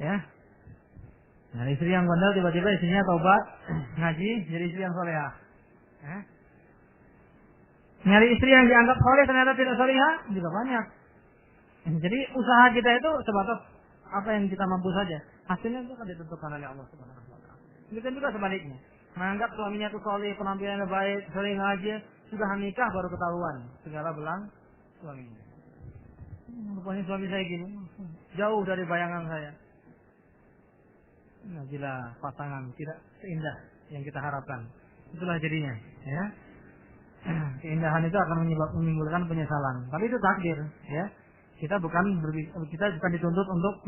Ya. Nyari istri yang bandel tiba-tiba istrinya taubat, ngaji, jadi istri yang salihah. Ya. Nyari istri yang dianggap saleh ternyata tidak salihah juga banyak. Jadi usaha kita itu sebatas apa yang kita mampu saja. Hasilnya itu akan ditentukan oleh Allah Subhanahu wa taala. Demikian juga sebaliknya. Menganggap suaminya itu saleh, penampilannya baik, sering ngaji, sudah nikah baru ketahuan segala belang suaminya. Rupanya suami saya gini, jauh dari bayangan saya. Nah, bila pasangan tidak seindah yang kita harapkan, itulah jadinya, ya. Keindahan itu akan menimbulkan penyesalan. Tapi itu takdir, ya. Kita bukan dituntut untuk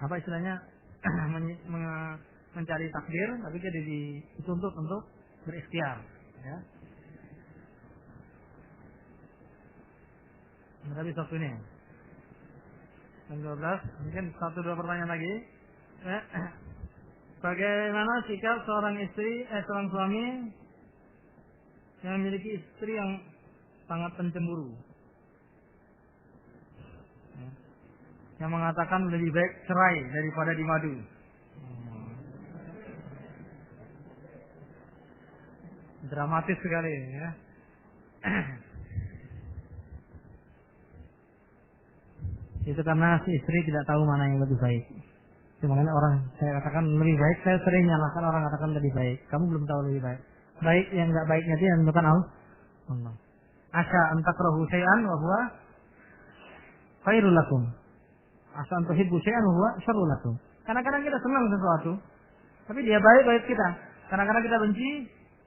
apa istilahnya mencari takdir, tapi kita dituntut untuk berikhtiar, ya. Berarti satu ini. Yang 12, mungkin 1-2 pertanyaan lagi. Bagaimana sikap seorang suami yang memiliki istri yang sangat pencemburu, yang mengatakan lebih baik cerai daripada dimadu? Dramatis sekali, ya. Itu karena si istri tidak tahu mana yang lebih baik. Makanya saya katakan lebih baik, saya sering nyalahkan orang katakan lebih baik. Kamu belum tahu lebih baik. Baik yang enggak baiknya itu yang menentukan Allah. Asa an takrahu syai'an wa huwa khairul lakum. Asa an tuhibbu syai'an wa huwa syarrul lakum. Kadang-kadang kita senang sesuatu, tapi dia baik kita. Kadang-kadang kita benci,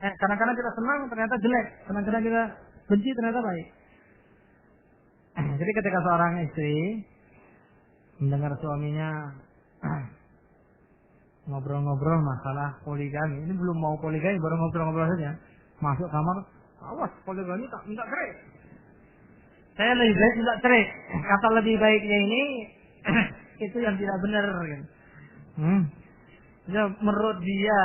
kadang-kadang kita senang ternyata jelek. Kadang-kadang kita benci ternyata baik. Jadi ketika seorang istri mendengar suaminya ngobrol-ngobrol masalah poligami, ini belum mau poligami, baru ngobrol-ngobrol saja, masuk kamar, awas poligami tak minta cerai. Saya lebih baik minta cerai. Kata lebih baiknya ini itu yang tidak benar. Ya, menurut dia,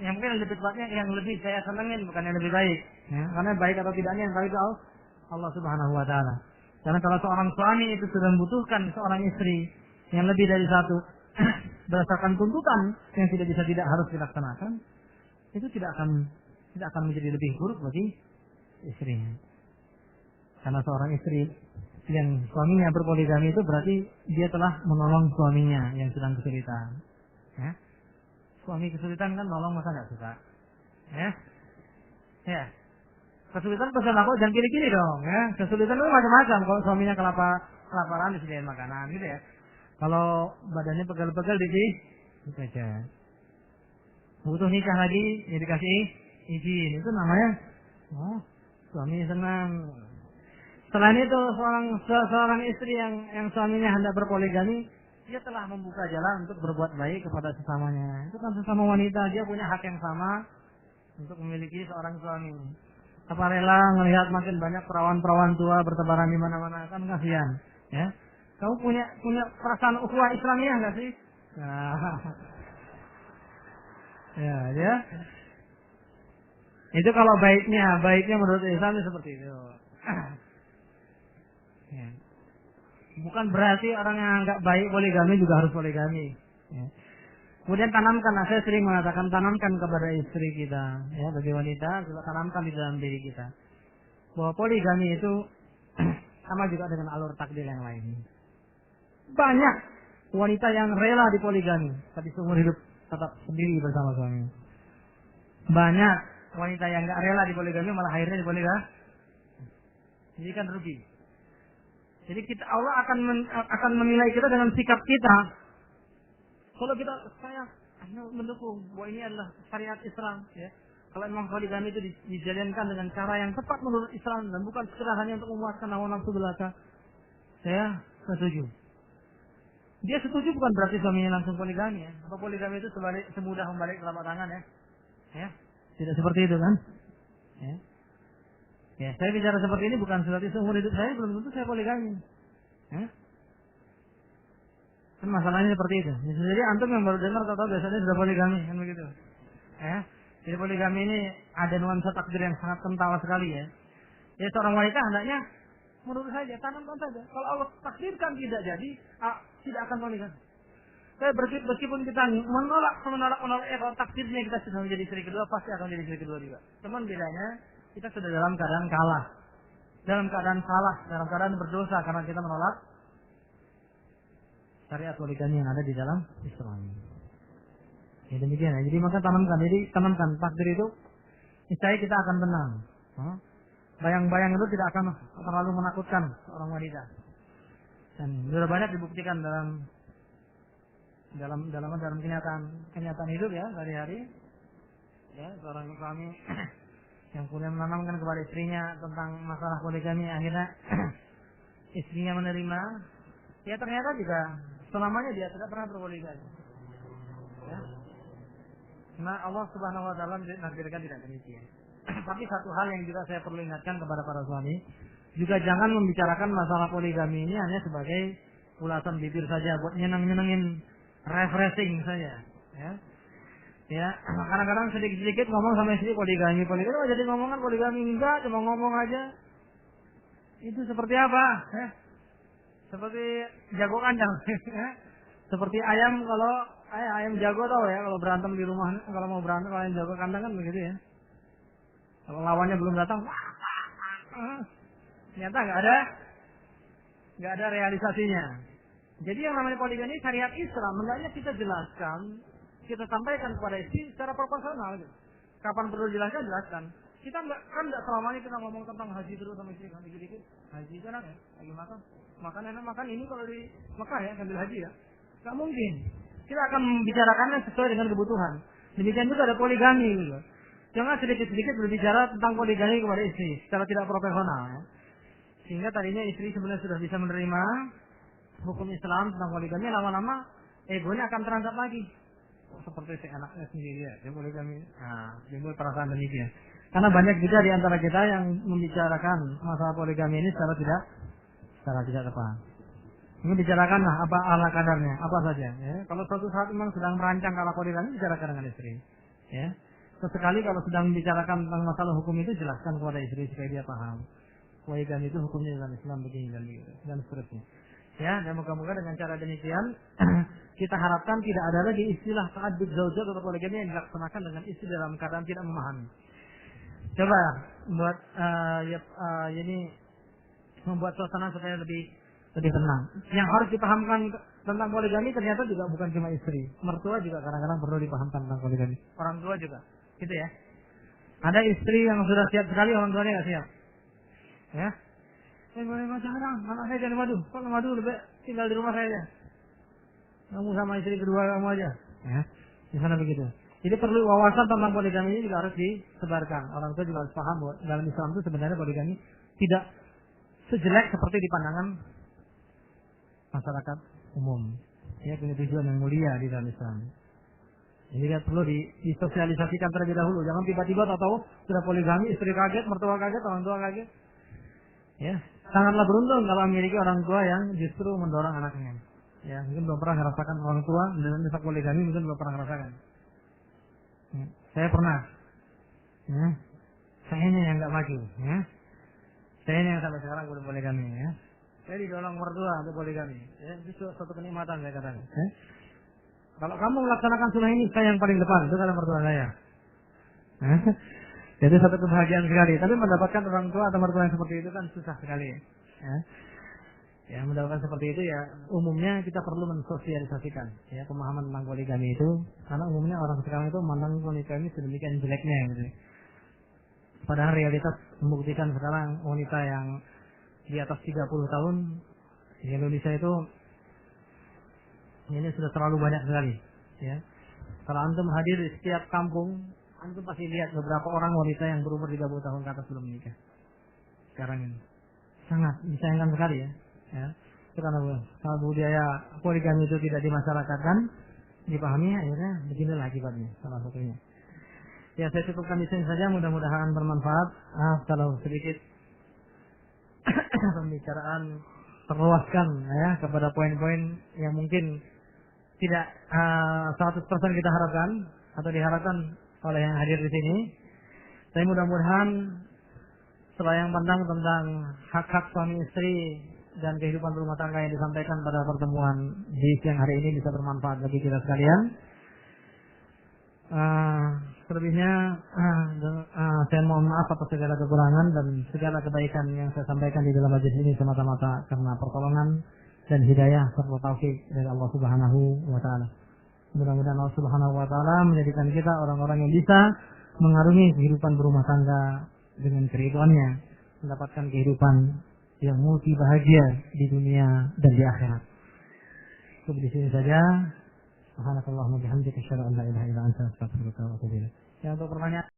yang mungkin lebih tepatnya yang lebih saya senengin bukan yang lebih baik. Ya, karena baik atau tidaknya yang tahu itu Allah Subhanahu Wa Taala. Karena kalau seorang suami itu sudah membutuhkan seorang istri yang lebih dari satu, berdasarkan tuntutan yang tidak harus dilaksanakan, itu tidak akan menjadi lebih buruk bagi istrinya. Karena seorang istri yang suaminya berpoligami itu berarti dia telah menolong suaminya yang sedang kesulitan. Ya. Suami kesulitan kan nolong, masa nggak suka? Ya. Kesulitan pesan aku jangan kiri-kiri dong, ya. Kesulitan itu macam-macam. Kalau suaminya kelaparan disediain makanan, gitu ya. Kalau badannya pegel-pegel gitu aja. Butuh nikah lagi, ya dikasih izin. Itu namanya suami senang. Selain itu seorang istri yang suaminya hendak berpoligami, dia telah membuka jalan untuk berbuat baik kepada sesamanya. Itu kan sesama wanita, dia punya hak yang sama untuk memiliki seorang suami. Apa rela melihat makin banyak perawan-perawan tua bertebaran di mana-mana, kan kasihan, ya. Kamu punya perasaan ukhuwah Islamiyah enggak sih? Nah. Ya. Itu kalau baiknya menurut Islam seperti itu. Ya. Bukan berarti orang yang enggak baik poligami juga harus poligami. Ya. Kemudian saya sering mengatakan tanamkan kepada istri kita, ya, bagi wanita, juga tanamkan di dalam diri kita bahwa poligami itu sama juga dengan alur takdir yang lain. Banyak wanita yang rela dipoligami, tapi seumur hidup tetap sendiri bersama suami. Banyak wanita yang nggak rela dipoligami, malah akhirnya dipoligami. Jadi kan rugi. Jadi Allah akan menilai kita dengan sikap kita. Kalau saya mendukung bahwa ini adalah syariat Islam, ya. Kalau memang poligami itu dijalankan dengan cara yang tepat menurut Islam dan bukan sekedar hanya untuk memuaskan hawa nafsu belaka, saya setuju. Dia setuju bukan berarti suaminya langsung poligami, ya. Atau poligami itu semudah membalik telapak tangan, ya. Ya, tidak seperti itu kan? Ya. Ya, saya bicara seperti ini bukan seperti seumur hidup saya belum tentu saya poligami. Ya. Kan masalahnya seperti itu. Jadi antum yang baru dengar atau biasanya sudah poligami, kan begitu. Ya. Jadi poligami ini ada nuansa takdir yang sangat kental sekali, ya. Jadi seorang wanita hendaknya menurut saya tanamkan saja. Kalau Allah takdirkan tidak jadi, tidak akan poligami. Saya meskipun kita menolak, kalau takdirnya kita sudah menjadi istri kedua, pasti akan menjadi istri kedua juga. Cuman bedanya kita sudah dalam keadaan kalah, dalam keadaan berdosa karena kita menolak syariat poligami yang ada di dalam Islam. Ya demikian. Jadi maka tanamkan takdir itu, niscaya kita akan tenang. Bayang-bayang itu tidak akan terlalu menakutkan seorang wanita. Dan sudah banyak dibuktikan dalam dalam kenyataan hidup ya sehari-hari. Ya, seorang suami yang kemudian menanamkan kepada istrinya tentang masalah poligami, akhirnya istrinya menerima. Ya ternyata juga selamanya dia tidak pernah berpoligami. Ya. Nah Allah Subhanahu Wa Taala menakdirkan tidak demikian. Tapi satu hal yang juga saya perlu ingatkan kepada para suami, juga jangan membicarakan masalah poligami ini hanya sebagai ulasan bibir saja, buat nyenengin, refreshing saja. Ya, kadang-kadang sedikit-sedikit ngomong sama istri poligami, jadi ngomongan poligami enggak, cuma ngomong aja. Itu seperti apa? Seperti jago kandang. Seperti ayam kalau ayam jago tahu ya, kalau berantem di rumah, kalau mau berantem kalau ayam jago kandang kan begitu ya. Kalau lawannya belum datang, ternyata nggak ada realisasinya. Jadi yang namanya poligami syariat Islam, hendaknya kita jelaskan, kita sampaikan kepada istri secara proporsional. Gitu. Kapan perlu jelaskan. Kita nggak selamanya kita ngomong tentang haji terus sama istri, dikit-dikit. Haji kan ya, lagi makan enak makan ini kalau di Mekah ya, sambil haji ya. Nggak mungkin. Kita akan membicarakannya sesuai dengan kebutuhan. Demikian juga ada poligami gitu. Jangan sedikit-sedikit berbicara tentang poligami kepada istri secara tidak profesional. Ya. Sehingga tadinya istri sebenarnya sudah bisa menerima hukum Islam tentang poligami, lama-lama egonya akan terangkat lagi. Seperti seenaknya sendiri ya, dia poligami. Nah, timbul perasaan demikian. Karena banyak juga di antara kita yang membicarakan masalah poligami ini secara tidak tepat. Ini bicarakanlah apa ala kadarnya, apa saja. Ya. Kalau suatu saat memang sedang merancang ala poligami, bicarakan dengan istri. Ya. Sesekali kalau sedang membicarakan tentang masalah hukum itu, jelaskan kepada istri supaya dia paham. Poligami itu hukumnya dalam Islam begini dan seterusnya. Ya, dan moga-moga dengan cara demikian kita harapkan tidak ada lagi istilah ta'addud zaujat atau poligami yang dilaksanakan dengan istri dalam keadaan tidak memahami. Coba buat ini membuat suasana supaya lebih tenang. Yang harus dipahamkan tentang poligami ternyata juga bukan cuma istri, mertua juga kadang-kadang perlu dipahamkan tentang poligami. Orang tua juga, gitu ya. Ada istri yang sudah siap sekali, orang tuanya nggak siap. Ya. Boleh jangan, anak saya jangan madu. Kalau madu lebih tinggal di rumah saya aja. Kamu sama istri kedua kamu aja. Ya. Di sana begitu. Jadi perlu wawasan tentang poligami ini juga harus disebarkan. Orang tua juga harus paham bahwa dalam Islam itu sebenarnya poligami tidak sejelek seperti di pandangan masyarakat umum. Ya, punya tujuan yang mulia di dalam Islam. Jadi kan perlu disosialisasikan terlebih dahulu. Jangan tiba-tiba tahu sudah poligami, istri kaget, mertua kaget, orang tua kaget. Ya, sangatlah beruntung kalau memiliki orang tua yang justru mendorong anaknya. Ya, mungkin belum pernah merasakan orang tua dengan misal poligami, mungkin belum pernah merasakan. Ya, saya pernah. Ya, saya ini yang nggak maju. Ya, saya ini yang sampai sekarang belum poligami. Ya, saya didorong mertua untuk poligami. Ya, itu suatu kenikmatan saya katakan. Ya. Kalau kamu melaksanakan sunnah ini, saya yang paling depan. Itu kata mertua saya. Ya. Jadi satu kebahagiaan sekali. Tapi mendapatkan orang tua atau mertua yang seperti itu kan susah sekali. Ya. Ya, mendapatkan seperti itu ya umumnya kita perlu mensosialisasikan ya pemahaman tentang poligami itu, karena umumnya orang sekarang itu memandang poligami sedemikian jeleknya gitu. Padahal realitas membuktikan sekarang wanita yang di atas 30 tahun di Indonesia itu ini sudah terlalu banyak sekali ya. Kalau antum hadir di setiap kampung, antum pasti lihat beberapa orang wanita yang berumur 30 tahun ke atas belum menikah. Sekarang ini sangat disayangkan sekali ya. Ya, karena kalau budaya poligami itu tidak dimasyarakatkan, dipahami, akhirnya beginilah akibatnya salah satunya. Ya, saya cukupkan di sini saja, mudah-mudahan bermanfaat. Kalau sedikit pembicaraan terluaskan ya kepada poin-poin yang mungkin tidak 100% kita harapkan atau diharapkan oleh yang hadir di sini. Saya mudah-mudahan setelah yang pandang tentang hak-hak suami istri dan kehidupan rumah tangga yang disampaikan pada pertemuan di siang hari ini bisa bermanfaat bagi kita sekalian. Selebihnya saya mohon maaf atas segala kekurangan dan segala kebaikan yang saya sampaikan di dalam majelis ini semata-mata karena pertolongan dan hidayah serta taufik dari Allah Subhanahu wa taala. Mudah-mudahan Allah Subhanahu wa taala menjadikan kita orang-orang yang bisa mengarungi kehidupan berumah tangga dengan keridhaannya, mendapatkan kehidupan yang multi bahagia di dunia dan di akhirat. Cukup di sini saja. Subhanakallahumma bihamdika asyhadu an la ilaha illa anta astaghfiruka wa atubu ilaik. Ya, untuk pertanyaan